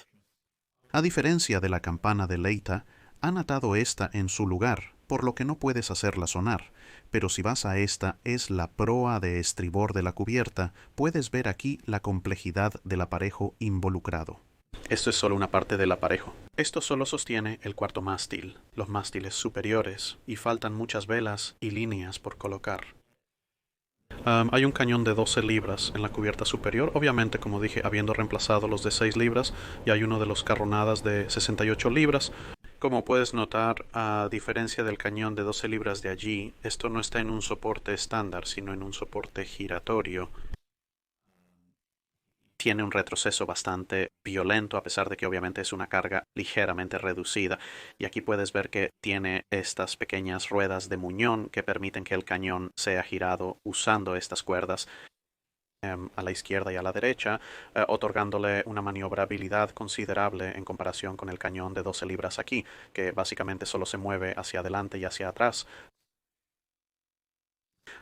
A diferencia de la campana de Leita, han atado esta en su lugar, por lo que no puedes hacerla sonar, pero si vas a esta es la proa de estribor de la cubierta, puedes ver aquí la complejidad del aparejo involucrado. Esto es solo una parte del aparejo. Esto solo sostiene el cuarto mástil, los mástiles superiores, y faltan muchas velas y líneas por colocar. Hay un cañón de 12 libras en la cubierta superior, obviamente, como dije, habiendo reemplazado los de 6 libras, y hay uno de los carronadas de 68 libras. Como puedes notar, a diferencia del cañón de 12 libras de allí, esto no está en un soporte estándar, sino en un soporte giratorio. Tiene un retroceso bastante violento, a pesar de que obviamente es una carga ligeramente reducida. Y aquí puedes ver que tiene estas pequeñas ruedas de muñón que permiten que el cañón sea girado usando estas cuerdas a la izquierda y a la derecha, otorgándole una maniobrabilidad considerable en comparación con el cañón de 12 libras aquí, que básicamente solo se mueve hacia adelante y hacia atrás.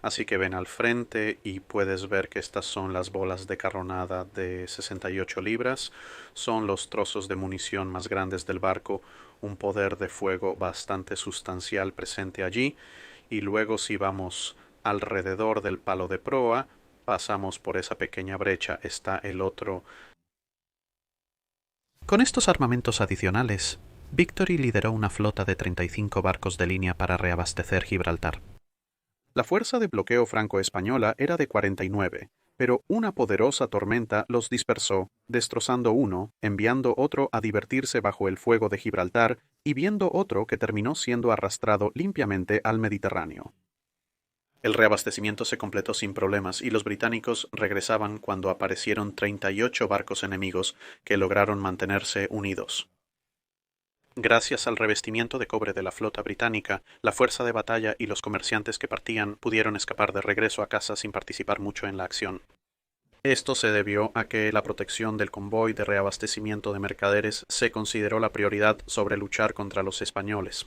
Así que ven al frente y puedes ver que estas son las bolas de carronada de 68 libras, son los trozos de munición más grandes del barco, un poder de fuego bastante sustancial presente allí, y luego si vamos alrededor del palo de proa, pasamos por esa pequeña brecha, está el otro. Con estos armamentos adicionales, Victory lideró una flota de 35 barcos de línea para reabastecer Gibraltar. La fuerza de bloqueo franco-española era de 49, pero una poderosa tormenta los dispersó, destrozando uno, enviando otro a divertirse bajo el fuego de Gibraltar y viendo otro que terminó siendo arrastrado limpiamente al Mediterráneo. El reabastecimiento se completó sin problemas y los británicos regresaban cuando aparecieron 38 barcos enemigos que lograron mantenerse unidos. Gracias al revestimiento de cobre de la flota británica, la fuerza de batalla y los comerciantes que partían pudieron escapar de regreso a casa sin participar mucho en la acción. Esto se debió a que la protección del convoy de reabastecimiento de mercaderes se consideró la prioridad sobre luchar contra los españoles.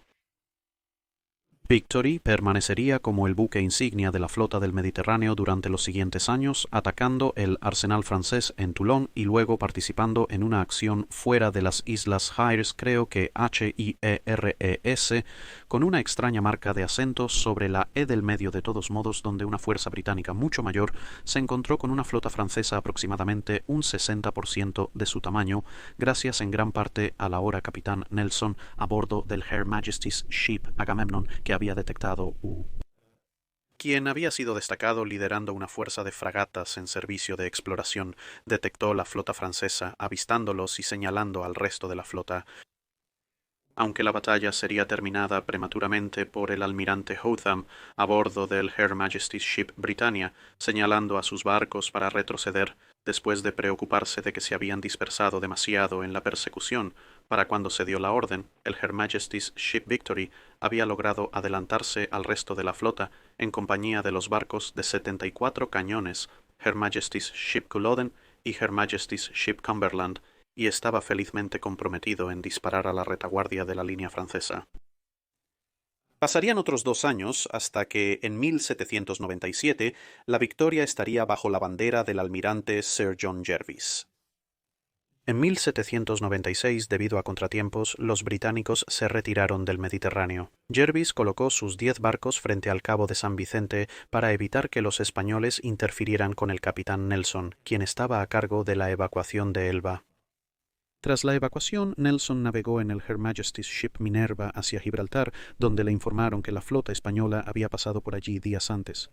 Victory permanecería como el buque insignia de la flota del Mediterráneo durante los siguientes años, atacando el arsenal francés en Toulon y luego participando en una acción fuera de las Islas Hieres, creo que Hieres, con una extraña marca de acento sobre la E del medio de todos modos, donde una fuerza británica mucho mayor se encontró con una flota francesa aproximadamente un 60% de su tamaño, gracias en gran parte al ahora capitán Nelson a bordo del Her Majesty's Ship Agamemnon, que había detectado quien había sido destacado liderando una fuerza de fragatas en servicio de exploración, detectó la flota francesa, avistándolos y señalando al resto de la flota. Aunque la batalla sería terminada prematuramente por el almirante Hotham a bordo del Her Majesty's Ship Britannia, señalando a sus barcos para retroceder, después de preocuparse de que se habían dispersado demasiado en la persecución. Para cuando se dio la orden, el Her Majesty's Ship Victory había logrado adelantarse al resto de la flota en compañía de los barcos de 74 cañones Her Majesty's Ship Culloden y Her Majesty's Ship Cumberland, y estaba felizmente comprometido en disparar a la retaguardia de la línea francesa. Pasarían otros 2 años hasta que, en 1797, la victoria estaría bajo la bandera del almirante Sir John Jervis. En 1796, debido a contratiempos, los británicos se retiraron del Mediterráneo. Jervis colocó sus 10 barcos frente al Cabo de San Vicente para evitar que los españoles interfirieran con el capitán Nelson, quien estaba a cargo de la evacuación de Elba. Tras la evacuación, Nelson navegó en el Her Majesty's Ship Minerva hacia Gibraltar, donde le informaron que la flota española había pasado por allí días antes.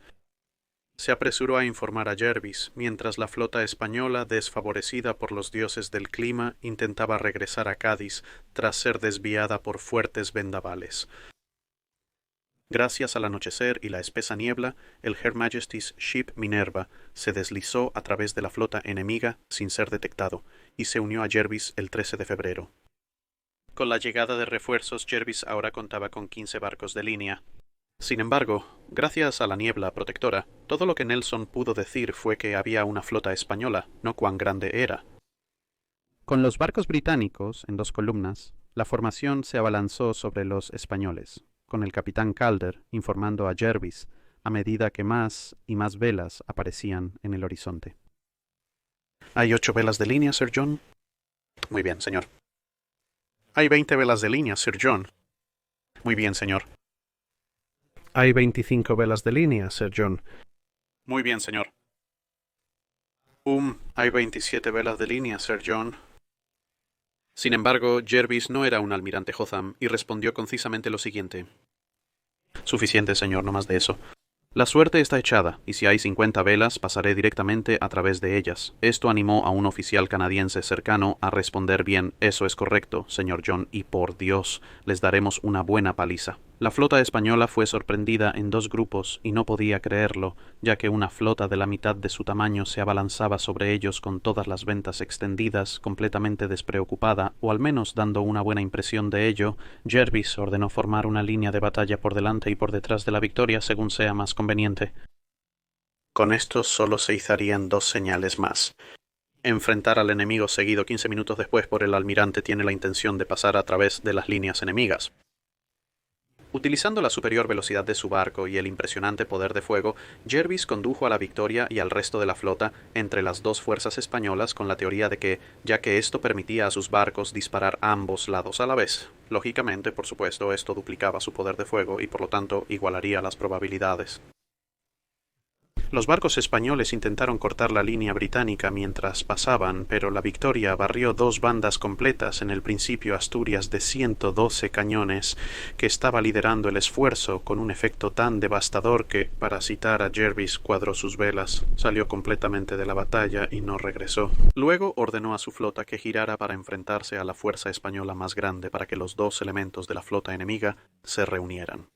Se apresuró a informar a Jervis, mientras la flota española, desfavorecida por los dioses del clima, intentaba regresar a Cádiz tras ser desviada por fuertes vendavales. Gracias al anochecer y la espesa niebla, el Her Majesty's Ship Minerva se deslizó a través de la flota enemiga sin ser detectado, y se unió a Jervis el 13 de febrero. Con la llegada de refuerzos, Jervis ahora contaba con 15 barcos de línea. Sin embargo, gracias a la niebla protectora, todo lo que Nelson pudo decir fue que había una flota española, no cuán grande era. Con los barcos británicos en 2 columnas, la formación se abalanzó sobre los españoles, con el capitán Calder informando a Jervis a medida que más y más velas aparecían en el horizonte. ¿Hay 8 velas de línea, Sir John? Muy bien, señor. Hay 20 velas de línea, Sir John. Muy bien, señor. Hay 25 velas de línea, Sir John. Muy bien, señor. Hay 27 velas de línea, Sir John. Sin embargo, Jervis no era un almirante Hotham y respondió concisamente lo siguiente. Suficiente, señor, no más de eso. La suerte está echada, y si hay 50 velas, pasaré directamente a través de ellas. Esto animó a un oficial canadiense cercano a responder bien, eso es correcto, señor John, y por Dios, les daremos una buena paliza. La flota española fue sorprendida en 2 grupos y no podía creerlo, ya que una flota de la mitad de su tamaño se abalanzaba sobre ellos con todas las ventas extendidas, completamente despreocupada, o al menos dando una buena impresión de ello. Jervis ordenó formar una línea de batalla por delante y por detrás de la victoria según sea más conveniente. Con esto solo se izarían 2 señales más. Enfrentar al enemigo seguido 15 minutos después por el almirante tiene la intención de pasar a través de las líneas enemigas. Utilizando la superior velocidad de su barco y el impresionante poder de fuego, Jervis condujo a la Victoria y al resto de la flota entre las 2 fuerzas españolas con la teoría de que, ya que esto permitía a sus barcos disparar a ambos lados a la vez, lógicamente, por supuesto, esto duplicaba su poder de fuego y por lo tanto igualaría las probabilidades. Los barcos españoles intentaron cortar la línea británica mientras pasaban, pero la Victoria barrió 2 bandas completas, en el principio Asturias de 112 cañones, que estaba liderando el esfuerzo con un efecto tan devastador que, para citar a Jervis, cuadró sus velas, salió completamente de la batalla y no regresó. Luego ordenó a su flota que girara para enfrentarse a la fuerza española más grande para que los 2 elementos de la flota enemiga se reunieran.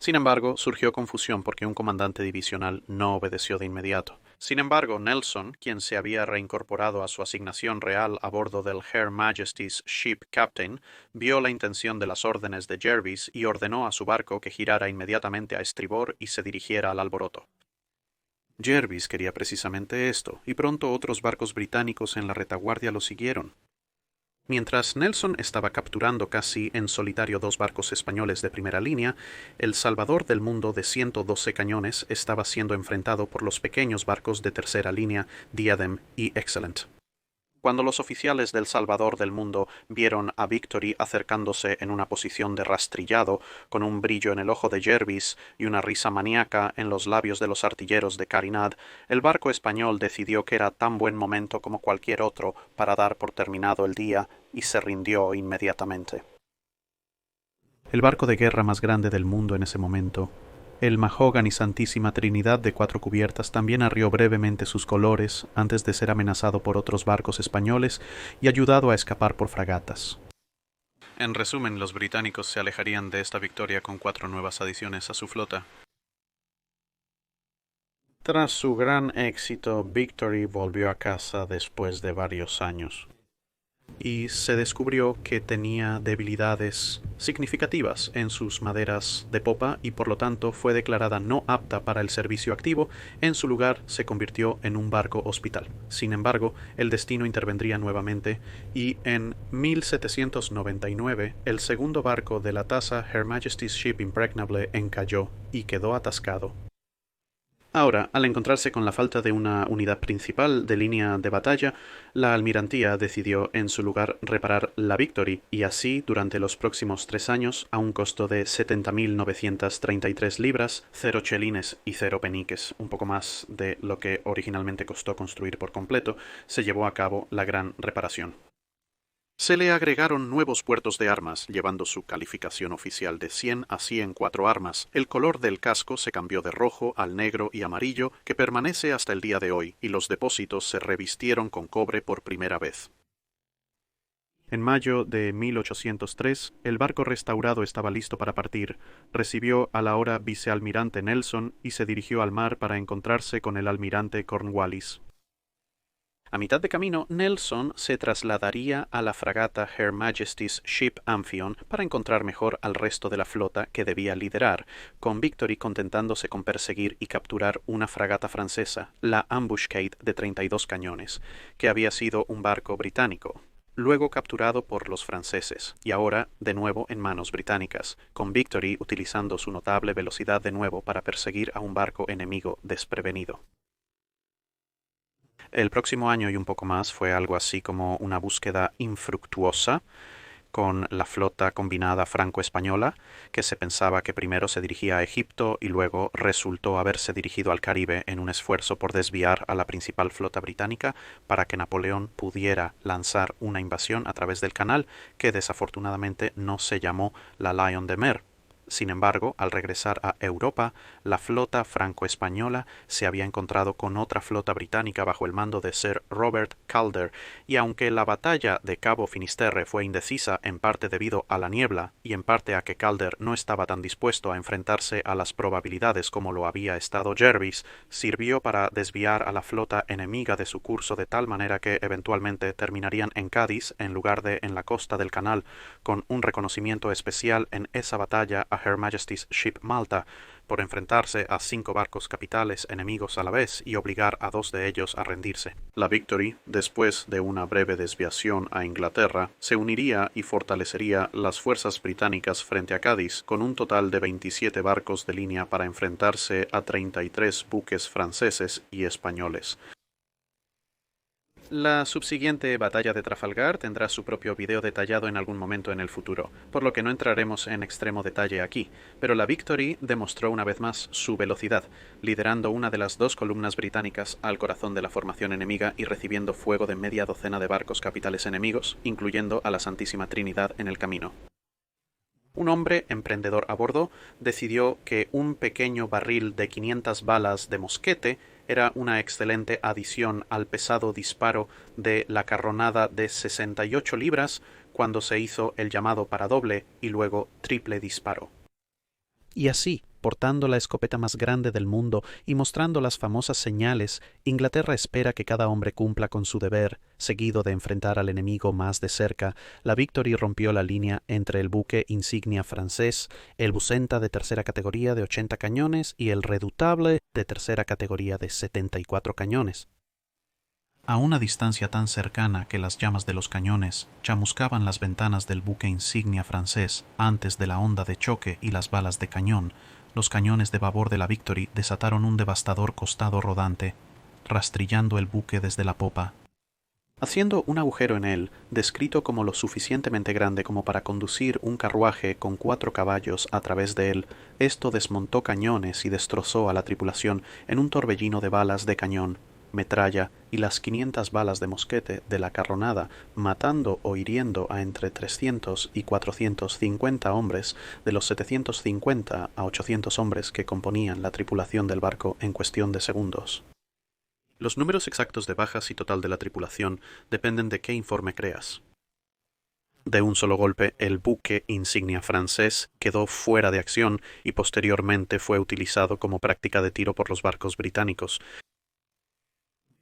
Sin embargo, surgió confusión porque un comandante divisional no obedeció de inmediato. Sin embargo, Nelson, quien se había reincorporado a su asignación real a bordo del Her Majesty's Ship Captain, vio la intención de las órdenes de Jervis y ordenó a su barco que girara inmediatamente a estribor y se dirigiera al alboroto. Jervis quería precisamente esto, y pronto otros barcos británicos en la retaguardia lo siguieron. Mientras Nelson estaba capturando casi en solitario dos barcos españoles de primera línea, el Salvador del Mundo de 112 cañones estaba siendo enfrentado por los pequeños barcos de tercera línea Diadem y Excellent. Cuando los oficiales del Salvador del Mundo vieron a Victory acercándose en una posición de rastrillado, con un brillo en el ojo de Jervis y una risa maníaca en los labios de los artilleros de Carinad, el barco español decidió que era tan buen momento como cualquier otro para dar por terminado el día y se rindió inmediatamente. El barco de guerra más grande del mundo en ese momento, el Mahogany Santísima Trinidad de 4 cubiertas, también arrió brevemente sus colores antes de ser amenazado por otros barcos españoles y ayudado a escapar por fragatas. En resumen, los británicos se alejarían de esta victoria con 4 nuevas adiciones a su flota. Tras su gran éxito, Victory volvió a casa después de varios años y se descubrió que tenía debilidades significativas en sus maderas de popa y por lo tanto fue declarada no apta para el servicio activo. En su lugar se convirtió en un barco hospital. Sin embargo, el destino intervendría nuevamente y en 1799 el segundo barco de la tasa Her Majesty's Ship Impregnable encalló y quedó atascado. Ahora, al encontrarse con la falta de una unidad principal de línea de batalla, la almirantía decidió en su lugar reparar la Victory, y así durante los próximos 3 años, a un costo de 70.933 libras, 0 chelines y 0 peniques, un poco más de lo que originalmente costó construir por completo, se llevó a cabo la gran reparación. Se le agregaron nuevos puertos de armas, llevando su calificación oficial de 100 a 104 armas. El color del casco se cambió de rojo al negro y amarillo, que permanece hasta el día de hoy, y los depósitos se revistieron con cobre por primera vez. En mayo de 1803, el barco restaurado estaba listo para partir. Recibió al ahora vicealmirante Nelson y se dirigió al mar para encontrarse con el almirante Cornwallis. A mitad de camino, Nelson se trasladaría a la fragata Her Majesty's Ship Amphion para encontrar mejor al resto de la flota que debía liderar, con Victory contentándose con perseguir y capturar una fragata francesa, la Ambuscade de 32 cañones, que había sido un barco británico, luego capturado por los franceses, y ahora de nuevo en manos británicas, con Victory utilizando su notable velocidad de nuevo para perseguir a un barco enemigo desprevenido. El próximo año y un poco más fue algo así como una búsqueda infructuosa con la flota combinada franco-española, que se pensaba que primero se dirigía a Egipto y luego resultó haberse dirigido al Caribe en un esfuerzo por desviar a la principal flota británica para que Napoleón pudiera lanzar una invasión a través del canal, que desafortunadamente no se llamó la Lion de Mer. Sin embargo, al regresar a Europa, la flota franco-española se había encontrado con otra flota británica bajo el mando de Sir Robert Calder, y aunque la batalla de Cabo Finisterre fue indecisa en parte debido a la niebla y en parte a que Calder no estaba tan dispuesto a enfrentarse a las probabilidades como lo había estado Jervis, sirvió para desviar a la flota enemiga de su curso de tal manera que eventualmente terminarían en Cádiz en lugar de en la costa del canal, con un reconocimiento especial en esa batalla a Her Majesty's Ship Malta por enfrentarse a 5 barcos capitales enemigos a la vez y obligar a 2 de ellos a rendirse. La Victory, después de una breve desviación a Inglaterra, se uniría y fortalecería las fuerzas británicas frente a Cádiz con un total de 27 barcos de línea para enfrentarse a 33 buques franceses y españoles. La subsiguiente batalla de Trafalgar tendrá su propio video detallado en algún momento en el futuro, por lo que no entraremos en extremo detalle aquí, pero la Victory demostró una vez más su velocidad, liderando una de las 2 columnas británicas al corazón de la formación enemiga y recibiendo fuego de media docena de barcos capitales enemigos, incluyendo a la Santísima Trinidad en el camino. Un hombre emprendedor a bordo decidió que un pequeño barril de 500 balas de mosquete era una excelente adición al pesado disparo de la carronada de 68 libras cuando se hizo el llamado para doble y luego triple disparo. Y así, Portando la escopeta más grande del mundo y mostrando las famosas señales, Inglaterra espera que cada hombre cumpla con su deber. Seguido de enfrentar al enemigo más de cerca, la Victory rompió la línea entre el buque insignia francés, el Busenta de tercera categoría de 80 cañones y el Redoutable de tercera categoría de 74 cañones. A una distancia tan cercana que las llamas de los cañones chamuscaban las ventanas del buque insignia francés antes de la onda de choque y las balas de cañón, los cañones de babor de la Victory desataron un devastador costado rodante, rastrillando el buque desde la popa. Haciendo un agujero en él, descrito como lo suficientemente grande como para conducir un carruaje con 4 caballos a través de él, esto desmontó cañones y destrozó a la tripulación en un torbellino de balas de cañón, metralla y las 500 balas de mosquete de la carronada, matando o hiriendo a entre 300 y 450 hombres de los 750 a 800 hombres que componían la tripulación del barco en cuestión de segundos. Los números exactos de bajas y total de la tripulación dependen de qué informe creas. De un solo golpe, el buque insignia francés quedó fuera de acción y posteriormente fue utilizado como práctica de tiro por los barcos británicos.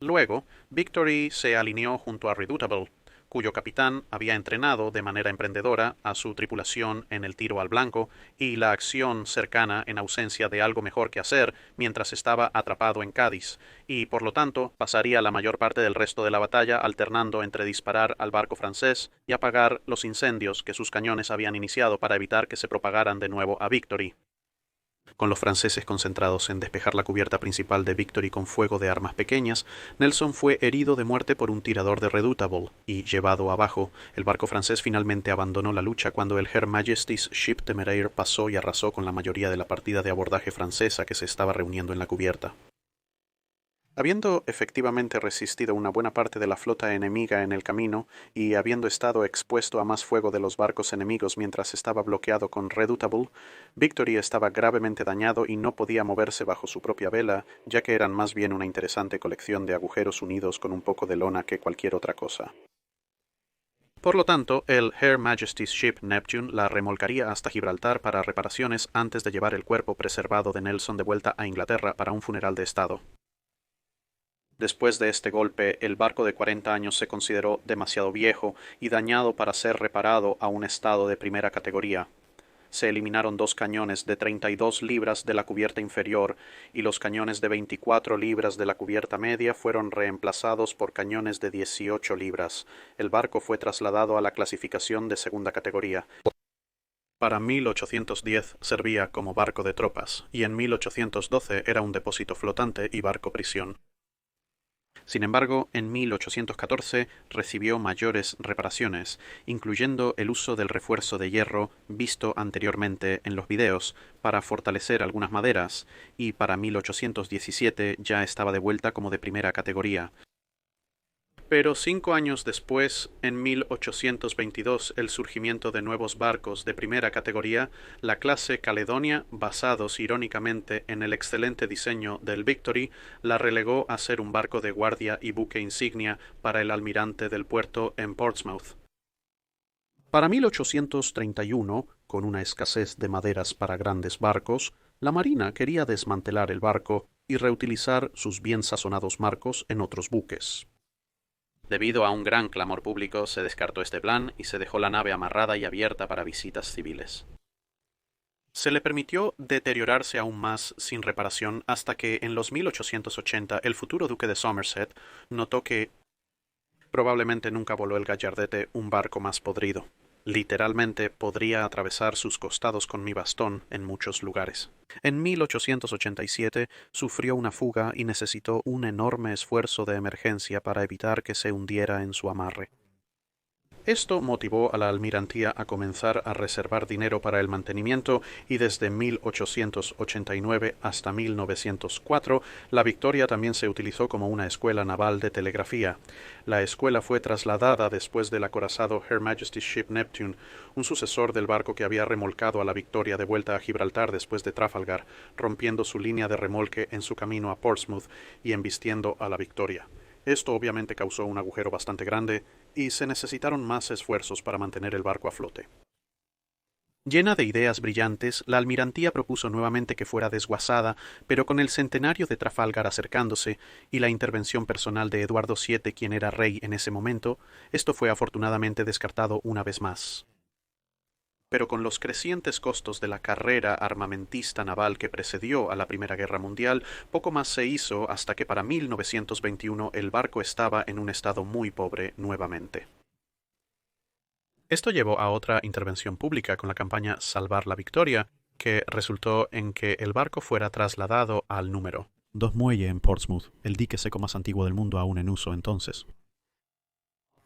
Luego, Victory se alineó junto a Redoutable, cuyo capitán había entrenado de manera emprendedora a su tripulación en el tiro al blanco y la acción cercana en ausencia de algo mejor que hacer mientras estaba atrapado en Cádiz, y por lo tanto pasaría la mayor parte del resto de la batalla alternando entre disparar al barco francés y apagar los incendios que sus cañones habían iniciado para evitar que se propagaran de nuevo a Victory. Con los franceses concentrados en despejar la cubierta principal de Victory con fuego de armas pequeñas, Nelson fue herido de muerte por un tirador de Redoutable y llevado abajo. El barco francés finalmente abandonó la lucha cuando el Her Majesty's Ship Temeraire pasó y arrasó con la mayoría de la partida de abordaje francesa que se estaba reuniendo en la cubierta. Habiendo efectivamente resistido una buena parte de la flota enemiga en el camino, y habiendo estado expuesto a más fuego de los barcos enemigos mientras estaba bloqueado con Redoutable, Victory estaba gravemente dañado y no podía moverse bajo su propia vela, ya que eran más bien una interesante colección de agujeros unidos con un poco de lona que cualquier otra cosa. Por lo tanto, el Her Majesty's Ship Neptune la remolcaría hasta Gibraltar para reparaciones antes de llevar el cuerpo preservado de Nelson de vuelta a Inglaterra para un funeral de estado. Después de este golpe, el barco de 40 años se consideró demasiado viejo y dañado para ser reparado a un estado de primera categoría. Se eliminaron 2 cañones de 32 libras de la cubierta inferior y los cañones de 24 libras de la cubierta media fueron reemplazados por cañones de 18 libras. El barco fue trasladado a la clasificación de segunda categoría. Para 1810 servía como barco de tropas y en 1812 era un depósito flotante y barco prisión. Sin embargo, en 1814 recibió mayores reparaciones, incluyendo el uso del refuerzo de hierro visto anteriormente en los videos para fortalecer algunas maderas, y para 1817 ya estaba de vuelta como de primera categoría. Pero 5 años después, en 1822, el surgimiento de nuevos barcos de primera categoría, la clase Caledonia, basados irónicamente en el excelente diseño del Victory, la relegó a ser un barco de guardia y buque insignia para el almirante del puerto en Portsmouth. Para 1831, con una escasez de maderas para grandes barcos, la Marina quería desmantelar el barco y reutilizar sus bien sazonados marcos en otros buques. Debido a un gran clamor público, se descartó este plan y se dejó la nave amarrada y abierta para visitas civiles. Se le permitió deteriorarse aún más sin reparación hasta que en los 1880 el futuro duque de Somerset notó que probablemente nunca voló el Gallardete un barco más podrido. Literalmente podría atravesar sus costados con mi bastón en muchos lugares. En 1887 sufrió una fuga y necesitó un enorme esfuerzo de emergencia para evitar que se hundiera en su amarre. Esto motivó a la almirantía a comenzar a reservar dinero para el mantenimiento y desde 1889 hasta 1904 la Victoria también se utilizó como una escuela naval de telegrafía. La escuela fue trasladada después del acorazado Her Majesty's Ship Neptune, un sucesor del barco que había remolcado a la Victoria de vuelta a Gibraltar después de Trafalgar, rompiendo su línea de remolque en su camino a Portsmouth y embistiendo a la Victoria. Esto obviamente causó un agujero bastante grande y se necesitaron más esfuerzos para mantener el barco a flote. Llena de ideas brillantes, la almirantía propuso nuevamente que fuera desguazada, pero con el centenario de Trafalgar acercándose y la intervención personal de Eduardo VII, quien era rey en ese momento, esto fue afortunadamente descartado una vez más. Pero con los crecientes costos de la carrera armamentista naval que precedió a la Primera Guerra Mundial, poco más se hizo hasta que para 1921 el barco estaba en un estado muy pobre nuevamente. Esto llevó a otra intervención pública con la campaña Salvar la Victoria, que resultó en que el barco fuera trasladado al número 2 Muelle en Portsmouth, el dique seco más antiguo del mundo aún en uso entonces.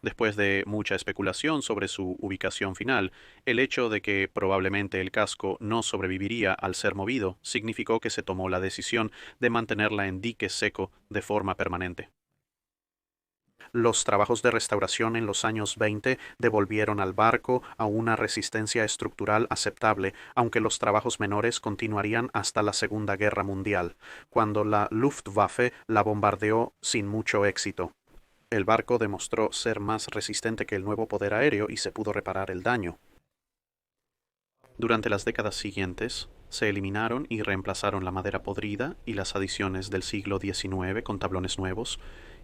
Después de mucha especulación sobre su ubicación final, el hecho de que probablemente el casco no sobreviviría al ser movido significó que se tomó la decisión de mantenerla en dique seco de forma permanente. Los trabajos de restauración en los años 20 devolvieron al barco a una resistencia estructural aceptable, aunque los trabajos menores continuarían hasta la Segunda Guerra Mundial, cuando la Luftwaffe la bombardeó sin mucho éxito. El barco demostró ser más resistente que el nuevo poder aéreo y se pudo reparar el daño. Durante las décadas siguientes, se eliminaron y reemplazaron la madera podrida y las adiciones del siglo XIX con tablones nuevos,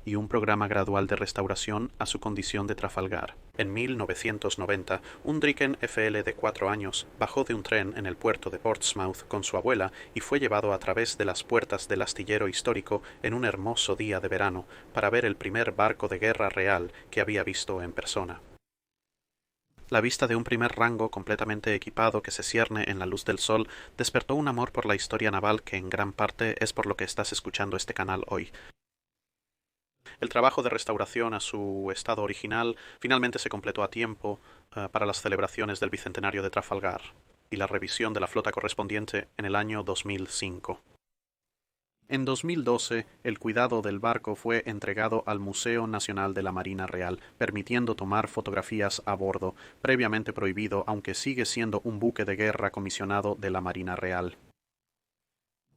y un programa gradual de restauración a su condición de Trafalgar. En 1990, un Driken FL de 4 años bajó de un tren en el puerto de Portsmouth con su abuela y fue llevado a través de las puertas del astillero histórico en un hermoso día de verano para ver el primer barco de guerra real que había visto en persona. La vista de un primer rango completamente equipado que se cierne en la luz del sol despertó un amor por la historia naval que en gran parte es por lo que estás escuchando este canal hoy. El trabajo de restauración a su estado original finalmente se completó a tiempo para las celebraciones del bicentenario de Trafalgar y la revisión de la flota correspondiente en el año 2005. En 2012, el cuidado del barco fue entregado al Museo Nacional de la Marina Real, permitiendo tomar fotografías a bordo, previamente prohibido, aunque sigue siendo un buque de guerra comisionado de la Marina Real.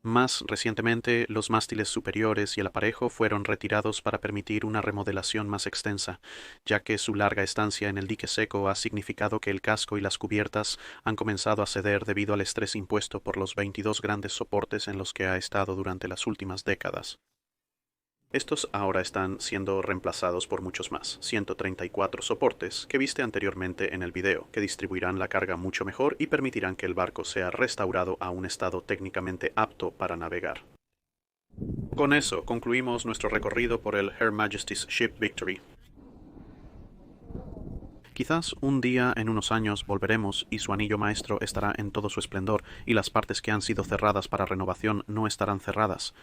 Más recientemente, los mástiles superiores y el aparejo fueron retirados para permitir una remodelación más extensa, ya que su larga estancia en el dique seco ha significado que el casco y las cubiertas han comenzado a ceder debido al estrés impuesto por los 22 grandes soportes en los que ha estado durante las últimas décadas. Estos ahora están siendo reemplazados por muchos más, 134 soportes, que viste anteriormente en el video, que distribuirán la carga mucho mejor y permitirán que el barco sea restaurado a un estado técnicamente apto para navegar. Con eso, concluimos nuestro recorrido por el Her Majesty's Ship Victory. Quizás un día en unos años volveremos y su anillo maestro estará en todo su esplendor y las partes que han sido cerradas para renovación no estarán cerradas.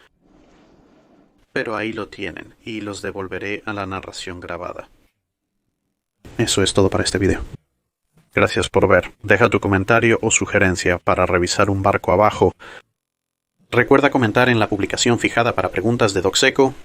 Pero ahí lo tienen, y los devolveré a la narración grabada. Eso es todo para este video. Gracias por ver. Deja tu comentario o sugerencia para revisar un barco abajo. Recuerda comentar en la publicación fijada para preguntas de DocSeco